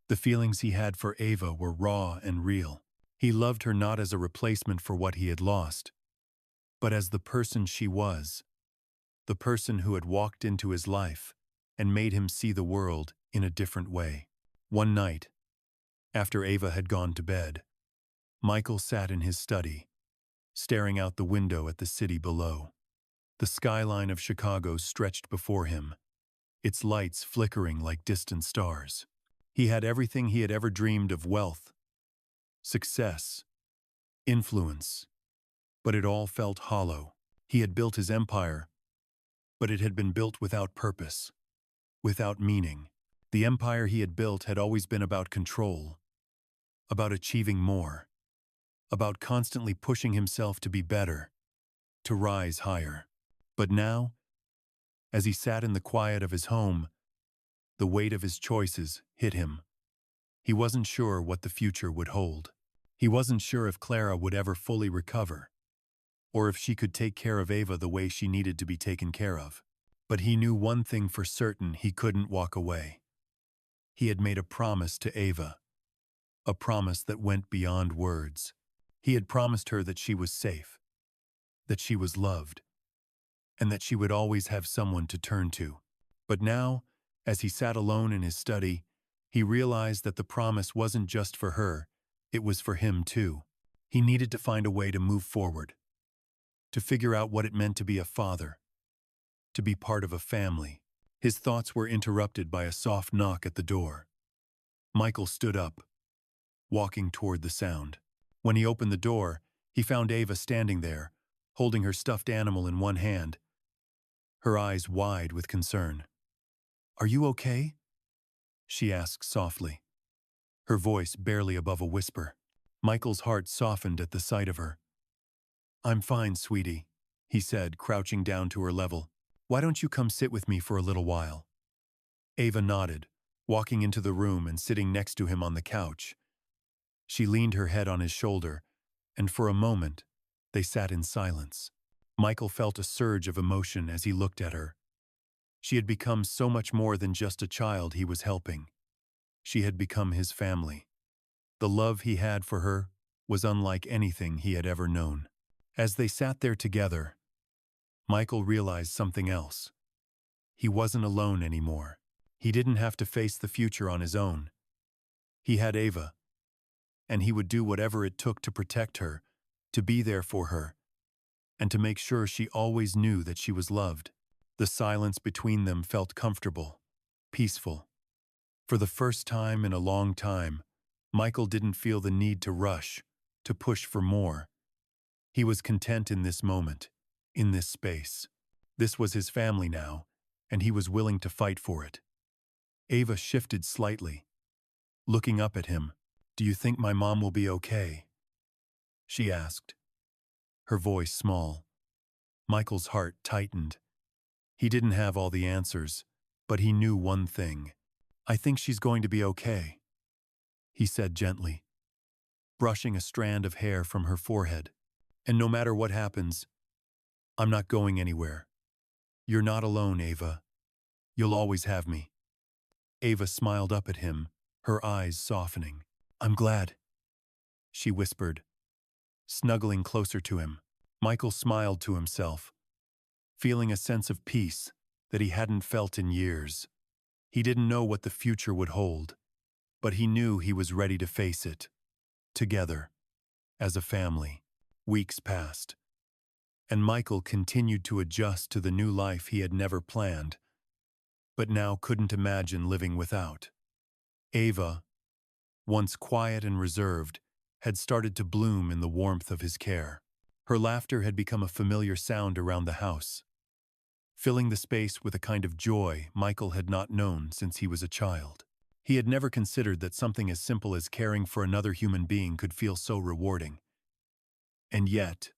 The feelings he had for Ava were raw and real. He loved her not as a replacement for what he had lost, but as the person she was, the person who had walked into his life and made him see the world in a different way. One night, after Ava had gone to bed, Michael sat in his study, staring out the window at the city below. The skyline of Chicago stretched before him, its lights flickering like distant stars. He had everything he had ever dreamed of: wealth, success, influence. But it all felt hollow. He had built his empire, but it had been built without purpose, without meaning. The empire he had built had always been about control, about achieving more, about constantly pushing himself to be better, to rise higher. But now, as he sat in the quiet of his home, the weight of his choices hit him. He wasn't sure what the future would hold. He wasn't sure if Clara would ever fully recover, or if she could take care of Ava the way she needed to be taken care of. But he knew one thing for certain: he couldn't walk away. He had made a promise to Ava, a promise that went beyond words. He had promised her that she was safe, that she was loved, and that she would always have someone to turn to. But now, as he sat alone in his study, He realized that the promise wasn't just for her, it was for him too. He needed to find a way to move forward, to figure out what it meant to be a father, to be part of a family. His thoughts were interrupted by a soft knock at the door. Michael stood up, walking toward the sound. When he opened the door, he found Ava standing there, holding her stuffed animal in one hand, her eyes wide with concern. "Are you okay?" she asked softly, her voice barely above a whisper. Michael's heart softened at the sight of her. "I'm fine, sweetie," he said, crouching down to her level. "Why don't you come sit with me for a little while?" Ava nodded, walking into the room and sitting next to him on the couch. She leaned her head on his shoulder, and for a moment, they sat in silence. Michael felt a surge of emotion as he looked at her. She had become so much more than just a child he was helping. She had become his family. The love he had for her was unlike anything he had ever known. As they sat there together, Michael realized something else. He wasn't alone anymore. He didn't have to face the future on his own. He had Ava, and he would do whatever it took to protect her, to be there for her, and to make sure she always knew that she was loved. The silence between them felt comfortable, peaceful. For the first time in a long time, Michael didn't feel the need to rush, to push for more. He was content in this moment, in this space. This was his family now, and he was willing to fight for it. Ava shifted slightly, looking up at him. "Do you think my mom will be okay?" she asked, her voice small. Michael's heart tightened. He didn't have all the answers, but he knew one thing. "I think she's going to be okay," he said gently, brushing a strand of hair from her forehead. "And no matter what happens, I'm not going anywhere. You're not alone, Ava. You'll always have me." Ava smiled up at him, her eyes softening. "I'm glad," she whispered, snuggling closer to him. Michael smiled to himself, feeling a sense of peace that he hadn't felt in years. He didn't know what the future would hold, but he knew he was ready to face it. Together, as a family. Weeks passed, and Michael continued to adjust to the new life he had never planned, but now couldn't imagine living without. Ava, once quiet and reserved, had started to bloom in the warmth of his care. Her laughter had become a familiar sound around the house, filling the space with a kind of joy Michael had not known since he was a child. He had never considered that something as simple as caring for another human being could feel so rewarding. And yet,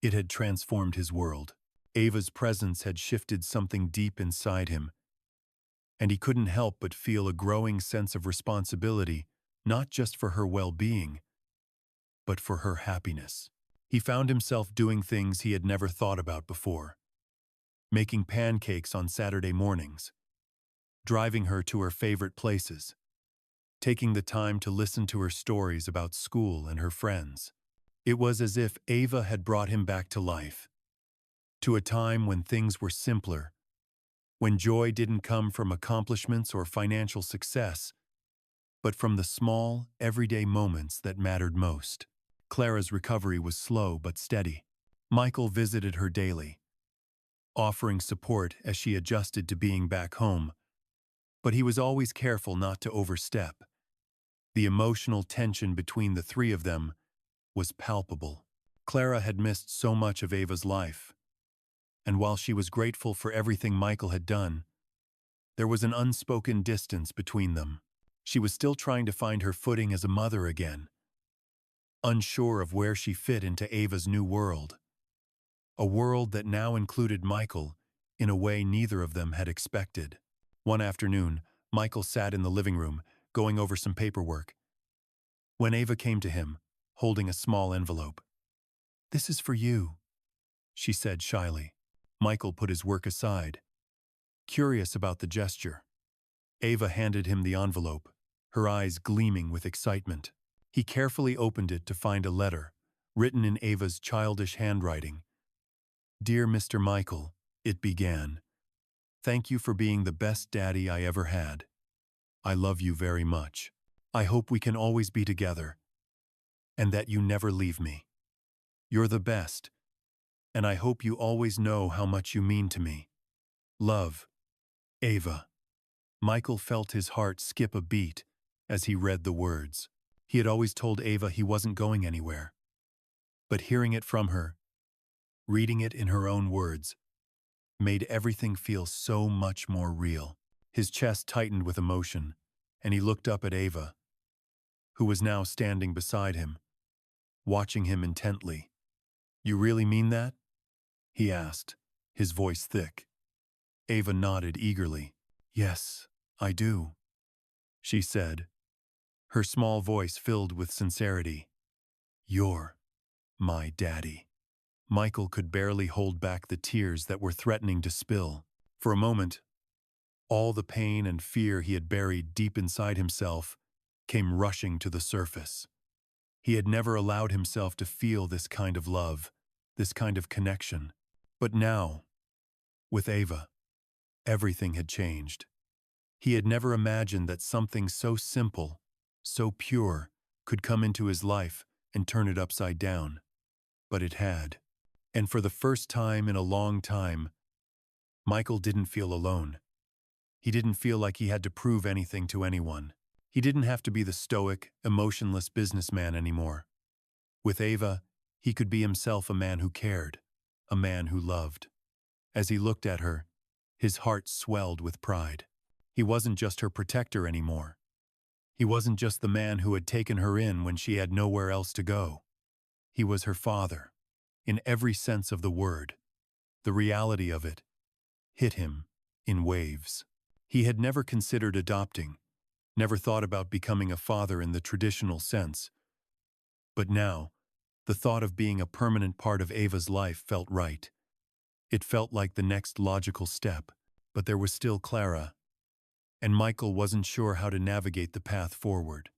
it had transformed his world. Ava's presence had shifted something deep inside him, and he couldn't help but feel a growing sense of responsibility, not just for her well-being, but for her happiness. He found himself doing things he had never thought about before. Making pancakes on Saturday mornings, driving her to her favorite places, taking the time to listen to her stories about school and her friends. It was as if Ava had brought him back to life, to a time when things were simpler, when joy didn't come from accomplishments or financial success, but from the small, everyday moments that mattered most. Clara's recovery was slow but steady. Michael visited her daily, offering support as she adjusted to being back home, but he was always careful not to overstep. The emotional tension between the three of them was palpable. Clara had missed so much of Ava's life, and while she was grateful for everything Michael had done, there was an unspoken distance between them. She was still trying to find her footing as a mother again, unsure of where she fit into Ava's new world, a world that now included Michael in a way neither of them had expected. One afternoon, Michael sat in the living room, going over some paperwork, when Ava came to him, holding a small envelope. "This is for you," she said shyly. Michael put his work aside, curious about the gesture. Ava handed him the envelope, her eyes gleaming with excitement. He carefully opened it to find a letter, written in Ava's childish handwriting. "Dear Mr. Michael," it began, "thank you for being the best daddy I ever had. I love you very much. I hope we can always be together, and that you never leave me. You're the best, and I hope you always know how much you mean to me. Love, Ava. Michael felt his heart skip a beat as he read the words. He had always told Ava he wasn't going anywhere. But hearing it from her, reading it in her own words, made everything feel so much more real. His chest tightened with emotion, and he looked up at Ava, who was now standing beside him, watching him intently. You really mean that? He asked, his voice thick. Ava nodded eagerly. Yes, I do, she said, her small voice filled with sincerity. You're my daddy. Michael could barely hold back the tears that were threatening to spill. For a moment, all the pain and fear he had buried deep inside himself came rushing to the surface. He had never allowed himself to feel this kind of love, this kind of connection. But now, with Ava, everything had changed. He had never imagined that something so simple, so pure, could come into his life and turn it upside down. But it had. And for the first time in a long time, Michael didn't feel alone. He didn't feel like he had to prove anything to anyone. He didn't have to be the stoic, emotionless businessman anymore. With Ava, he could be himself, a man who cared, a man who loved. As he looked at her, his heart swelled with pride. He wasn't just her protector anymore. He wasn't just the man who had taken her in when she had nowhere else to go. He was her father, in every sense of the word. The reality of it hit him in waves. He had never considered adopting, never thought about becoming a father in the traditional sense. But now, the thought of being a permanent part of Ava's life felt right. It felt like the next logical step, but there was still Clara, and Michael wasn't sure how to navigate the path forward.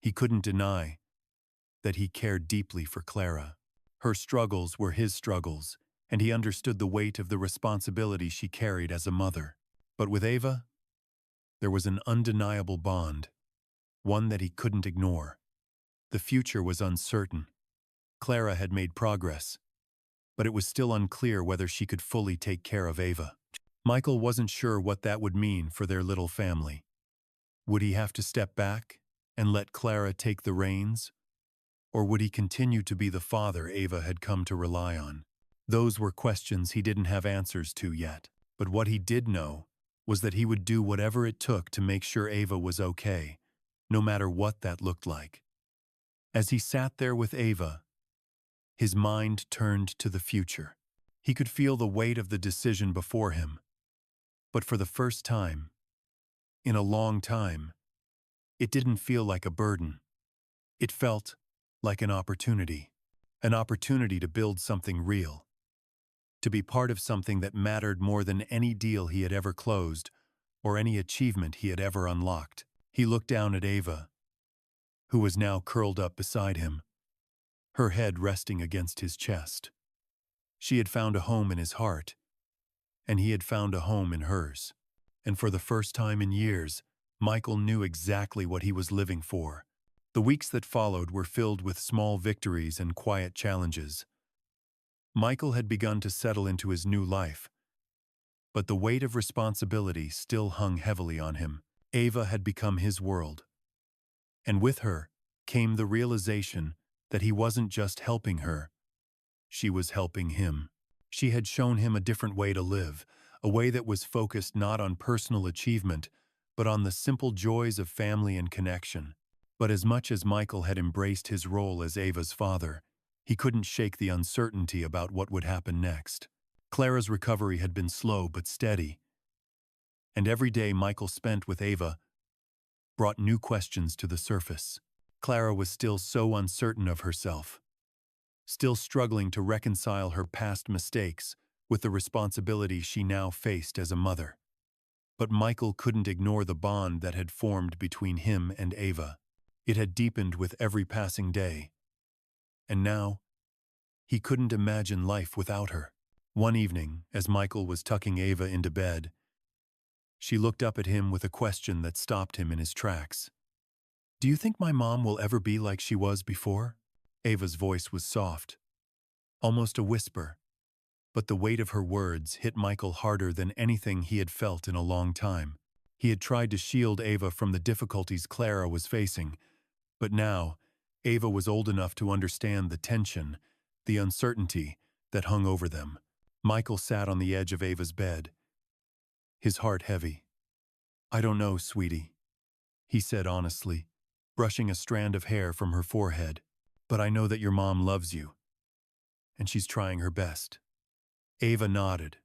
He couldn't deny that he cared deeply for Clara. Her struggles were his struggles, and he understood the weight of the responsibility she carried as a mother. But with Ava, there was an undeniable bond, one that he couldn't ignore. The future was uncertain. Clara had made progress, but it was still unclear whether she could fully take care of Ava. Michael wasn't sure what that would mean for their little family. Would he have to step back and let Clara take the reins? Or would he continue to be the father Ava had come to rely on? Those were questions he didn't have answers to yet. But what he did know was that he would do whatever it took to make sure Ava was okay, no matter what that looked like. As he sat there with Ava, his mind turned to the future. He could feel the weight of the decision before him. But for the first time, in a long time, it didn't feel like a burden. It felt like an opportunity to build something real, to be part of something that mattered more than any deal he had ever closed or any achievement he had ever unlocked. He looked down at Ava, who was now curled up beside him, her head resting against his chest. She had found a home in his heart, and he had found a home in hers. And for the first time in years, Michael knew exactly what he was living for. The weeks that followed were filled with small victories and quiet challenges. Michael had begun to settle into his new life, but the weight of responsibility still hung heavily on him. Ava had become his world, and with her came the realization that he wasn't just helping her, she was helping him. She had shown him a different way to live, a way that was focused not on personal achievement, but on the simple joys of family and connection. But as much as Michael had embraced his role as Ava's father, he couldn't shake the uncertainty about what would happen next. Clara's recovery had been slow but steady, and every day Michael spent with Ava brought new questions to the surface. Clara was still so uncertain of herself, still struggling to reconcile her past mistakes with the responsibility she now faced as a mother. But Michael couldn't ignore the bond that had formed between him and Ava. It had deepened with every passing day, and now he couldn't imagine life without her. One evening, as Michael was tucking Ava into bed, She looked up at him with a question that stopped him in his tracks. Do you think my mom will ever be like she was before? Ava's voice was soft, almost a whisper, but the weight of her words hit Michael harder than anything he had felt in a long time. He had tried to shield Ava from the difficulties Clara was facing, but now, Ava was old enough to understand the tension, the uncertainty that hung over them. Michael sat on the edge of Ava's bed, his heart heavy. I don't know, sweetie, he said honestly, brushing a strand of hair from her forehead. But I know that your mom loves you, and she's trying her best. Ava nodded,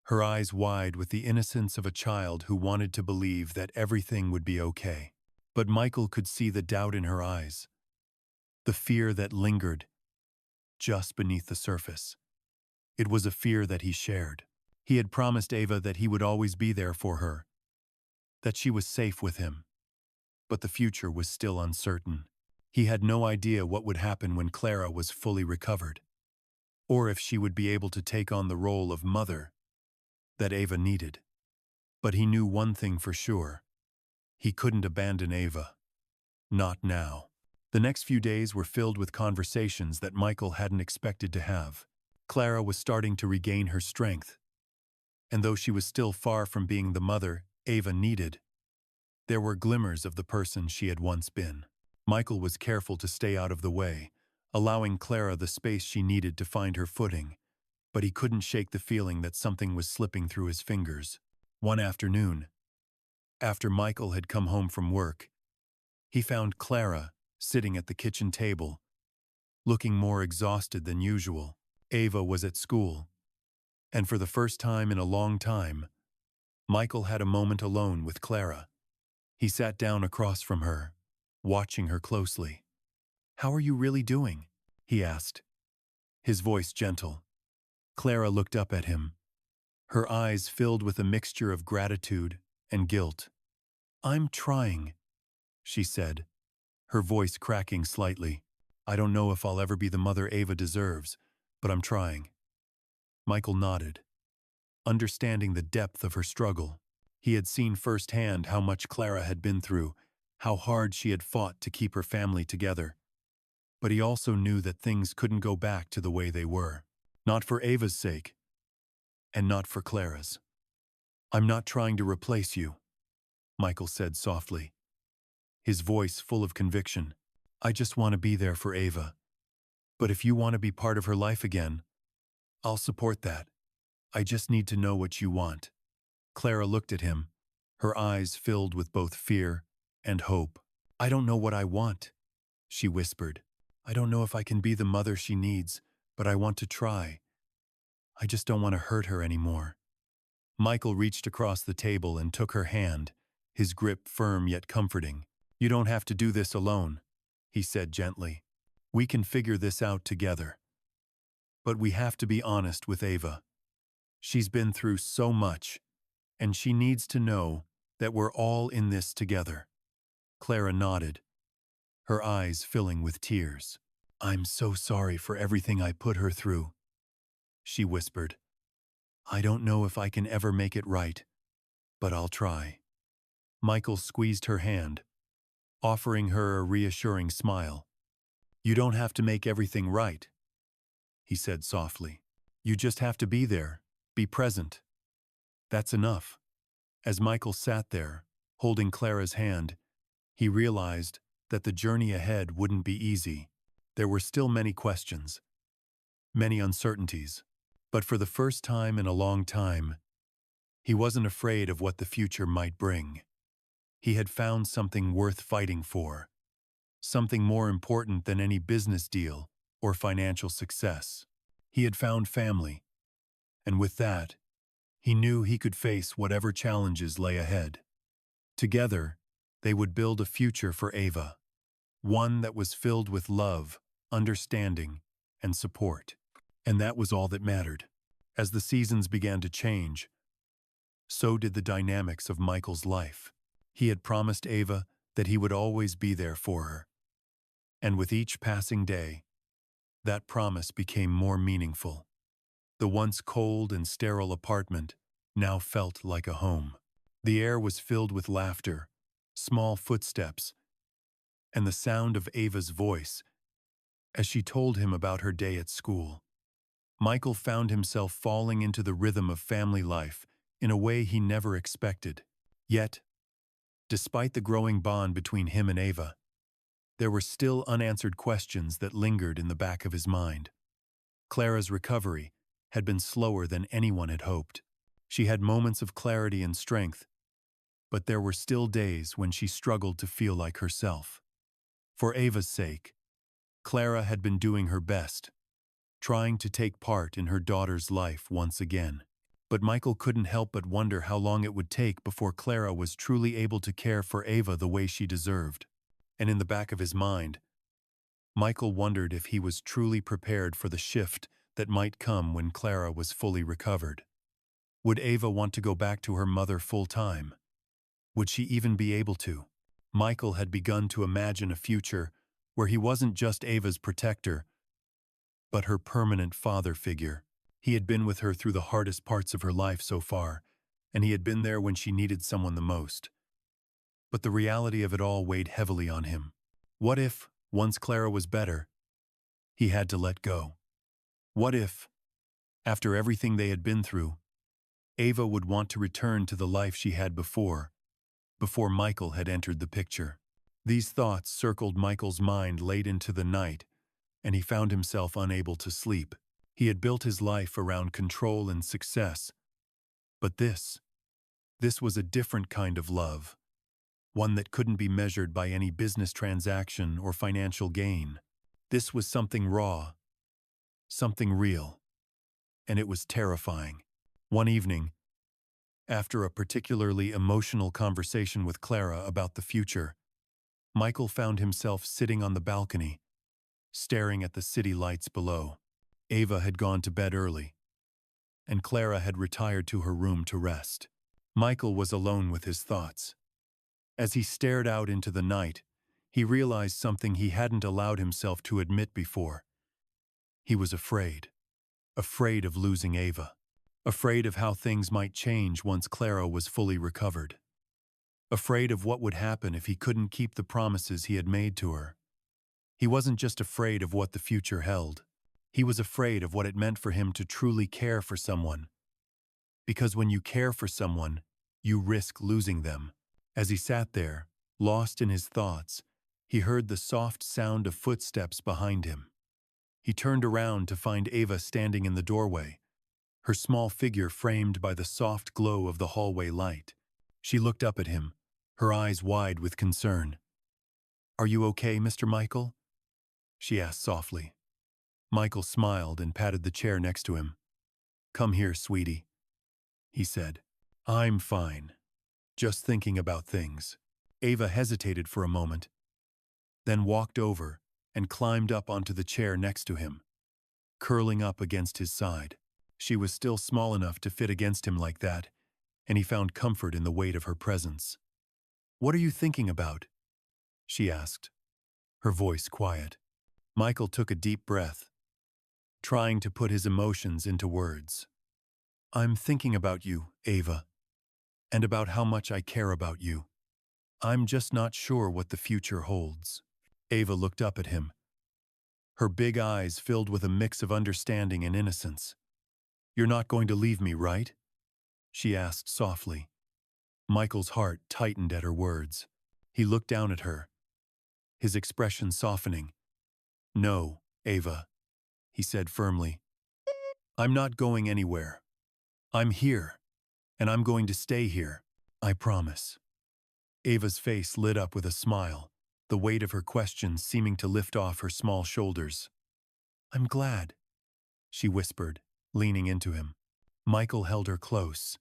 her eyes wide with the innocence of a child who wanted to believe that everything would be okay. But Michael could see the doubt in her eyes, the fear that lingered just beneath the surface. It was a fear that he shared. He had promised Ava that he would always be there for her, that she was safe with him. But the future was still uncertain. He had no idea what would happen when Clara was fully recovered, or if she would be able to take on the role of mother that Ava needed. But he knew one thing for sure. He couldn't abandon Ava. Not now. The next few days were filled with conversations that Michael hadn't expected to have. Clara was starting to regain her strength, and though she was still far from being the mother Ava needed, there were glimmers of the person she had once been. Michael was careful to stay out of the way, allowing Clara the space she needed to find her footing, but he couldn't shake the feeling that something was slipping through his fingers. One afternoon, after Michael had come home from work, he found Clara sitting at the kitchen table, looking more exhausted than usual. Ava was at school, and for the first time in a long time, Michael had a moment alone with Clara. He sat down across from her, watching her closely. How are you really doing? He asked, his voice gentle. Clara looked up at him, her eyes filled with a mixture of gratitude and guilt. I'm trying, she said, her voice cracking slightly. I don't know if I'll ever be the mother Ava deserves, but I'm trying. Michael nodded, understanding the depth of her struggle. He had seen firsthand how much Clara had been through, how hard she had fought to keep her family together. But he also knew that things couldn't go back to the way they were. Not for Ava's sake, and not for Clara's. I'm not trying to replace you, Michael said softly, his voice full of conviction. I just want to be there for Ava. But if you want to be part of her life again, I'll support that. I just need to know what you want. Clara looked at him, her eyes filled with both fear and hope. I don't know what I want, she whispered. I don't know if I can be the mother she needs, but I want to try. I just don't want to hurt her anymore. Michael reached across the table and took her hand, his grip firm yet comforting. You don't have to do this alone, he said gently. We can figure this out together. But we have to be honest with Ava. She's been through so much, and she needs to know that we're all in this together. Clara nodded, her eyes filling with tears. I'm so sorry for everything I put her through, she whispered. I don't know if I can ever make it right, but I'll try. Michael squeezed her hand, offering her a reassuring smile. You don't have to make everything right, he said softly. You just have to be there, be present. That's enough. As Michael sat there, holding Clara's hand, he realized that the journey ahead wouldn't be easy. There were still many questions, many uncertainties, but for the first time in a long time, he wasn't afraid of what the future might bring. He had found something worth fighting for, something more important than any business deal or financial success. He had found family, and with that, he knew he could face whatever challenges lay ahead. Together, they would build a future for Ava, one that was filled with love, understanding, and support. And that was all that mattered. As the seasons began to change, so did the dynamics of Michael's life. He had promised Ava that he would always be there for her. And with each passing day, that promise became more meaningful. The once cold and sterile apartment now felt like a home. The air was filled with laughter, small footsteps, and the sound of Ava's voice as she told him about her day at school. Michael found himself falling into the rhythm of family life in a way he never expected. Yet, despite the growing bond between him and Ava, there were still unanswered questions that lingered in the back of his mind. Clara's recovery had been slower than anyone had hoped. She had moments of clarity and strength, but there were still days when she struggled to feel like herself. For Ava's sake, Clara had been doing her best, trying to take part in her daughter's life once again. But Michael couldn't help but wonder how long it would take before Clara was truly able to care for Ava the way she deserved. And in the back of his mind, Michael wondered if he was truly prepared for the shift that might come when Clara was fully recovered. Would Ava want to go back to her mother full-time? Would she even be able to? Michael had begun to imagine a future where he wasn't just Ava's protector, but her permanent father figure. He had been with her through the hardest parts of her life so far, and he had been there when she needed someone the most. But the reality of it all weighed heavily on him. What if, once Clara was better, he had to let go? What if, after everything they had been through, Ava would want to return to the life she had before Michael had entered the picture? These thoughts circled Michael's mind late into the night, and he found himself unable to sleep. He had built his life around control and success, but this was a different kind of love, one that couldn't be measured by any business transaction or financial gain. This was something raw, something real, and it was terrifying. One evening, after a particularly emotional conversation with Clara about the future, Michael found himself sitting on the balcony, staring at the city lights below. Ava had gone to bed early, and Clara had retired to her room to rest. Michael was alone with his thoughts. As he stared out into the night, he realized something he hadn't allowed himself to admit before. He was afraid of losing Ava, afraid of how things might change once Clara was fully recovered, afraid of what would happen if he couldn't keep the promises he had made to her. He wasn't just afraid of what the future held. He was afraid of what it meant for him to truly care for someone. Because when you care for someone, you risk losing them. As he sat there, lost in his thoughts, he heard the soft sound of footsteps behind him. He turned around to find Ava standing in the doorway, her small figure framed by the soft glow of the hallway light. She looked up at him, her eyes wide with concern. "Are you okay, Mr. Michael?" she asked softly. Michael smiled and patted the chair next to him. "Come here, sweetie," he said. "I'm fine. Just thinking about things." Ava hesitated for a moment, then walked over and climbed up onto the chair next to him, curling up against his side. She was still small enough to fit against him like that, and he found comfort in the weight of her presence. "What are you thinking about?" she asked, her voice quiet. Michael took a deep breath, trying to put his emotions into words. "I'm thinking about you, Ava, and about how much I care about you. I'm just not sure what the future holds." Ava looked up at him, her big eyes filled with a mix of understanding and innocence. "You're not going to leave me, right?" she asked softly. Michael's heart tightened at her words. He looked down at her, his expression softening. "No, Ava," he said firmly. "I'm not going anywhere. I'm here, and I'm going to stay here. I promise." Ava's face lit up with a smile, the weight of her questions seeming to lift off her small shoulders. "I'm glad," she whispered, leaning into him. Michael held her close,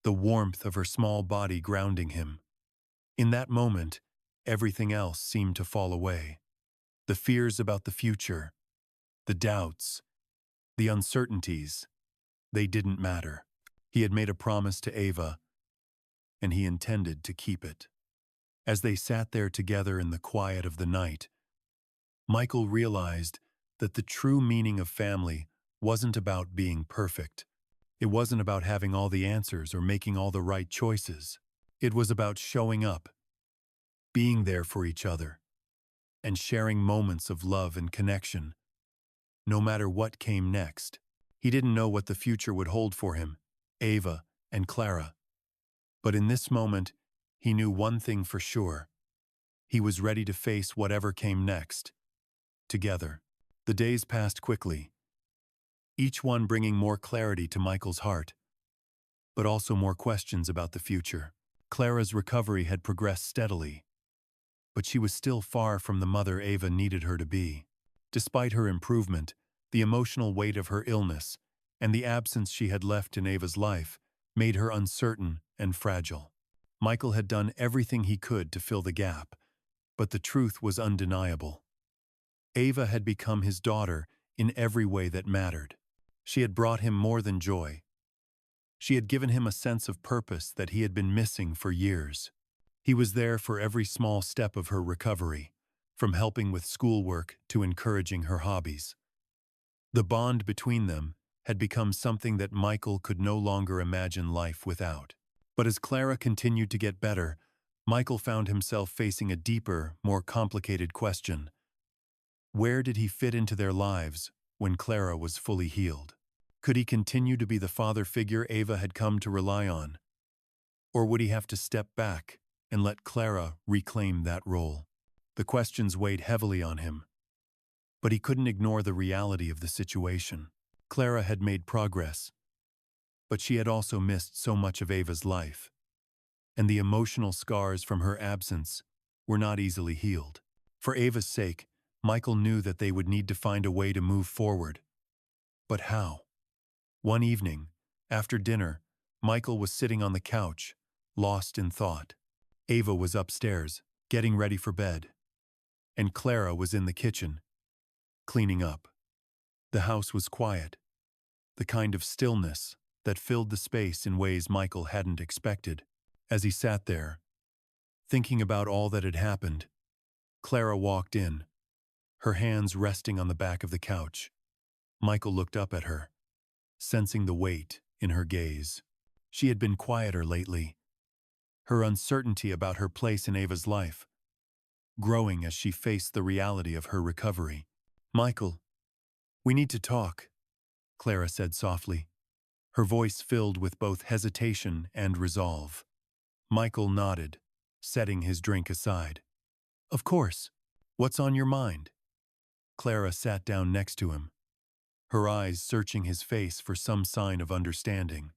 the warmth of her small body grounding him. In that moment, everything else seemed to fall away. The fears about the future, the doubts, the uncertainties, they didn't matter. He had made a promise to Ava, and he intended to keep it. As they sat there together in the quiet of the night, Michael realized that the true meaning of family wasn't about being perfect. It wasn't about having all the answers or making all the right choices. It was about showing up, being there for each other, and sharing moments of love and connection, no matter what came next. He didn't know what the future would hold for him, Ava and Clara. But in this moment, he knew one thing for sure. He was ready to face whatever came next, together. The days passed quickly, each one bringing more clarity to Michael's heart, but also more questions about the future. Clara's recovery had progressed steadily, but she was still far from the mother Ava needed her to be. Despite her improvement, the emotional weight of her illness and the absence she had left in Ava's life made her uncertain and fragile. Michael had done everything he could to fill the gap, but the truth was undeniable. Ava had become his daughter in every way that mattered. She had brought him more than joy. She had given him a sense of purpose that he had been missing for years. He was there for every small step of her recovery, from helping with schoolwork to encouraging her hobbies. The bond between them had become something that Michael could no longer imagine life without. But as Clara continued to get better, Michael found himself facing a deeper, more complicated question. Where did he fit into their lives when Clara was fully healed? Could he continue to be the father figure Ava had come to rely on? Or would he have to step back and let Clara reclaim that role? The questions weighed heavily on him, but he couldn't ignore the reality of the situation. Clara had made progress, but she had also missed so much of Ava's life, and the emotional scars from her absence were not easily healed. For Ava's sake, Michael knew that they would need to find a way to move forward. But how? One evening, after dinner, Michael was sitting on the couch, lost in thought. Ava was upstairs, getting ready for bed, and Clara was in the kitchen, cleaning up. The house was quiet, the kind of stillness that filled the space in ways Michael hadn't expected. As he sat there, thinking about all that had happened, Clara walked in, her hands resting on the back of the couch. Michael looked up at her, sensing the weight in her gaze. She had been quieter lately, her uncertainty about her place in Ava's life growing as she faced the reality of her recovery. "Michael, we need to talk," Clara said softly, her voice filled with both hesitation and resolve. Michael nodded, setting his drink aside. "Of course. What's on your mind?" Clara sat down next to him, her eyes searching his face for some sign of understanding.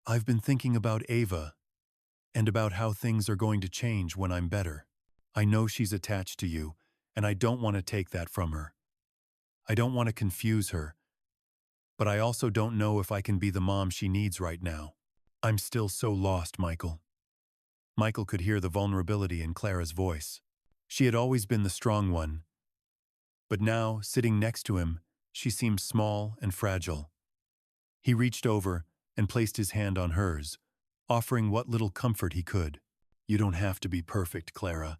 "I've been thinking about Ava, and about how things are going to change when I'm better. I know she's attached to you, and I don't want to take that from her. I don't want to confuse her, but I also don't know if I can be the mom she needs right now. I'm still so lost, Michael." Michael could hear the vulnerability in Clara's voice. She had always been the strong one, but now, sitting next to him, she seemed small and fragile. He reached over and placed his hand on hers, offering what little comfort he could. "You don't have to be perfect, Clara.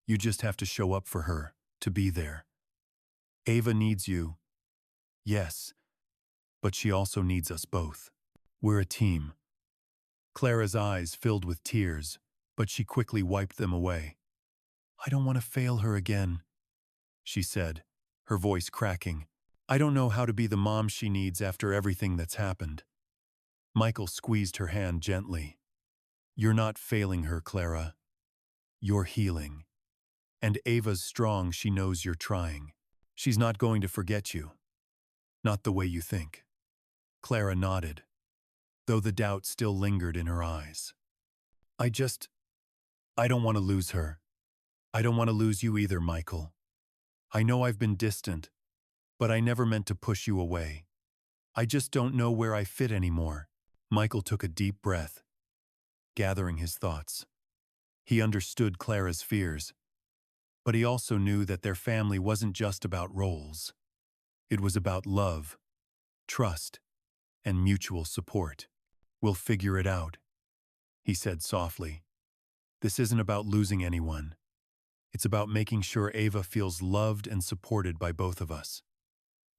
You just have to show up for her, to be there. Ava needs you, yes, but she also needs us both. We're a team." Clara's eyes filled with tears, but she quickly wiped them away. "I don't want to fail her again," she said, her voice cracking. "I don't know how to be the mom she needs after everything that's happened." Michael squeezed her hand gently. "You're not failing her, Clara. You're healing. And Ava's strong, she knows you're trying. She's not going to forget you. Not the way you think." Clara nodded, though the doubt still lingered in her eyes. I don't want to lose her. I don't want to lose you either, Michael. I know I've been distant, but I never meant to push you away. I just don't know where I fit anymore." Michael took a deep breath, gathering his thoughts. He understood Clara's fears, but he also knew that their family wasn't just about roles. It was about love, trust, and mutual support. "We'll figure it out," he said softly. "This isn't about losing anyone. It's about making sure Ava feels loved and supported by both of us.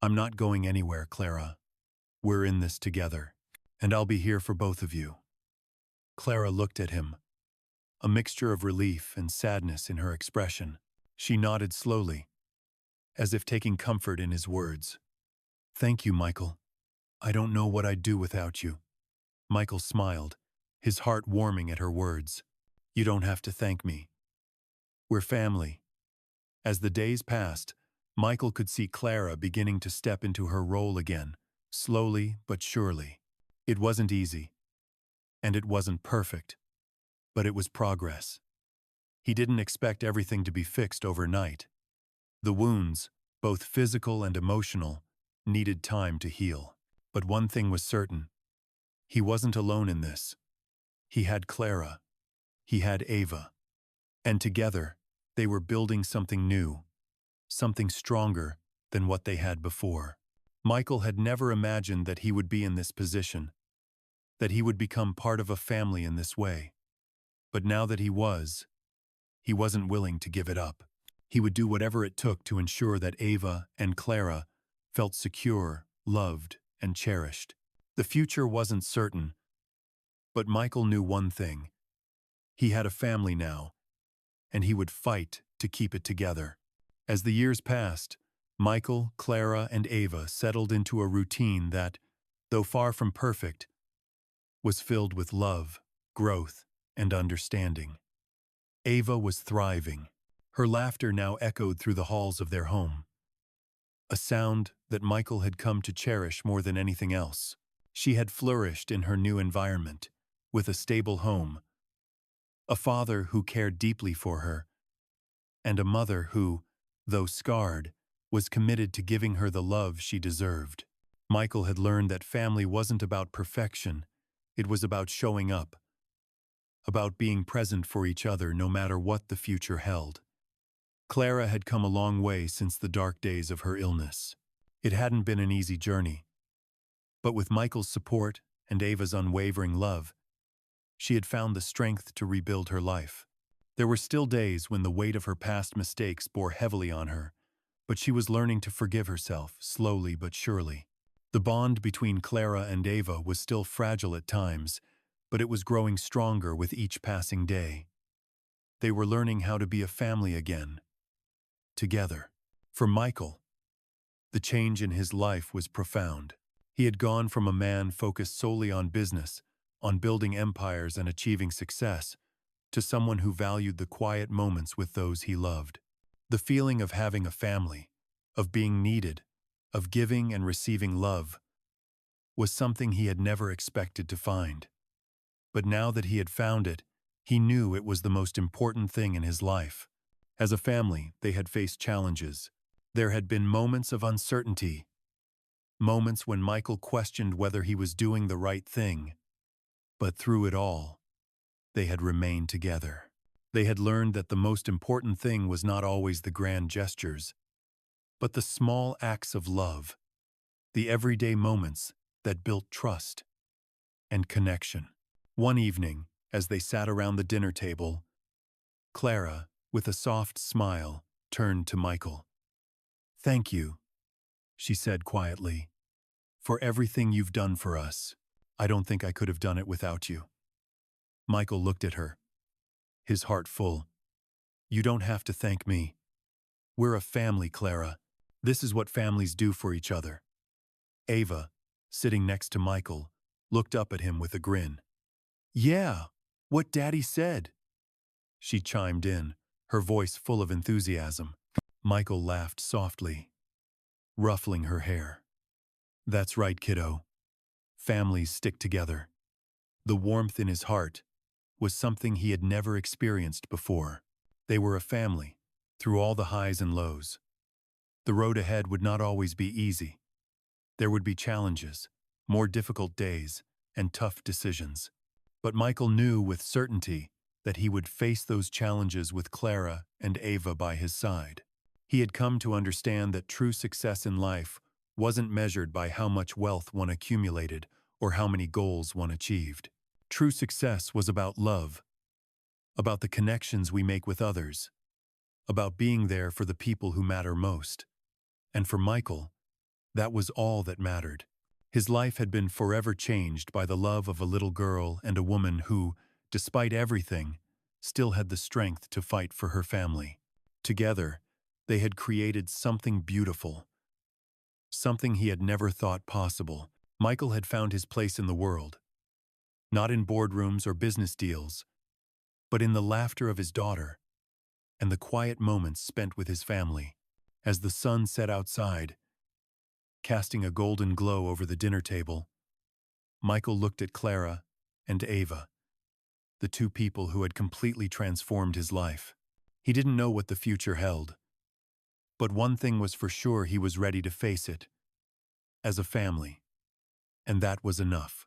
I'm not going anywhere, Clara. We're in this together." and I'll be here for both of you. Clara looked at him, a mixture of relief and sadness in her expression. She nodded slowly, as if taking comfort in his words. Thank you, Michael. I don't know what I'd do without you. Michael smiled, his heart warming at her words. You don't have to thank me. We're family. As the days passed, Michael could see Clara beginning to step into her role again, slowly but surely. It wasn't easy, and it wasn't perfect, but it was progress. He didn't expect everything to be fixed overnight. The wounds, both physical and emotional, needed time to heal. But one thing was certain. He wasn't alone in this. He had Clara. He had Ava. And together, they were building something new, something stronger than what they had before. Michael had never imagined that he would be in this position, that he would become part of a family in this way. But now that he wasn't willing to give it up. He would do whatever it took to ensure that Ava and Clara felt secure, loved, and cherished. The future wasn't certain, but Michael knew one thing. He had a family now, and he would fight to keep it together. As the years passed, Michael, Clara, and Ava settled into a routine that, though far from perfect, was filled with love, growth, and understanding. Ava was thriving. Her laughter now echoed through the halls of their home, a sound that Michael had come to cherish more than anything else. She had flourished in her new environment, with a stable home, a father who cared deeply for her, and a mother who, though scarred, was committed to giving her the love she deserved. Michael had learned that family wasn't about perfection, it was about showing up, about being present for each other no matter what the future held. Clara had come a long way since the dark days of her illness. It hadn't been an easy journey, but with Michael's support and Ava's unwavering love, she had found the strength to rebuild her life. There were still days when the weight of her past mistakes bore heavily on her, but she was learning to forgive herself, slowly but surely. The bond between Clara and Ava was still fragile at times, but it was growing stronger with each passing day. They were learning how to be a family again, together. For Michael, the change in his life was profound. He had gone from a man focused solely on business, on building empires and achieving success, to someone who valued the quiet moments with those he loved. The feeling of having a family, of being needed, of giving and receiving love, was something he had never expected to find. But now that he had found it, he knew it was the most important thing in his life. As a family, they had faced challenges. There had been moments of uncertainty, moments when Michael questioned whether he was doing the right thing. But through it all, they had remained together. They had learned that the most important thing was not always the grand gestures, but the small acts of love, the everyday moments that built trust and connection. One evening, as they sat around the dinner table, Clara, with a soft smile, turned to Michael. "Thank you," she said quietly, "for everything you've done for us. I don't think I could have done it without you." Michael looked at her, his heart full. "You don't have to thank me. We're a family, Clara. This is what families do for each other." Ava, sitting next to Michael, looked up at him with a grin. "Yeah, what Daddy said," she chimed in, her voice full of enthusiasm. Michael laughed softly, ruffling her hair. "That's right, kiddo. Families stick together." The warmth in his heart was something he had never experienced before. They were a family, through all the highs and lows. The road ahead would not always be easy. There would be challenges, more difficult days, and tough decisions. But Michael knew with certainty that he would face those challenges with Clara and Ava by his side. He had come to understand that true success in life wasn't measured by how much wealth one accumulated or how many goals one achieved. True success was about love, about the connections we make with others, about being there for the people who matter most. And for Michael, that was all that mattered. His life had been forever changed by the love of a little girl and a woman who, despite everything, still had the strength to fight for her family. Together, they had created something beautiful, something he had never thought possible. Michael had found his place in the world, not in boardrooms or business deals, but in the laughter of his daughter and the quiet moments spent with his family. As the sun set outside, casting a golden glow over the dinner table, Michael looked at Clara and Ava, the two people who had completely transformed his life. He didn't know what the future held, but one thing was for sure: he was ready to face it as a family, and that was enough.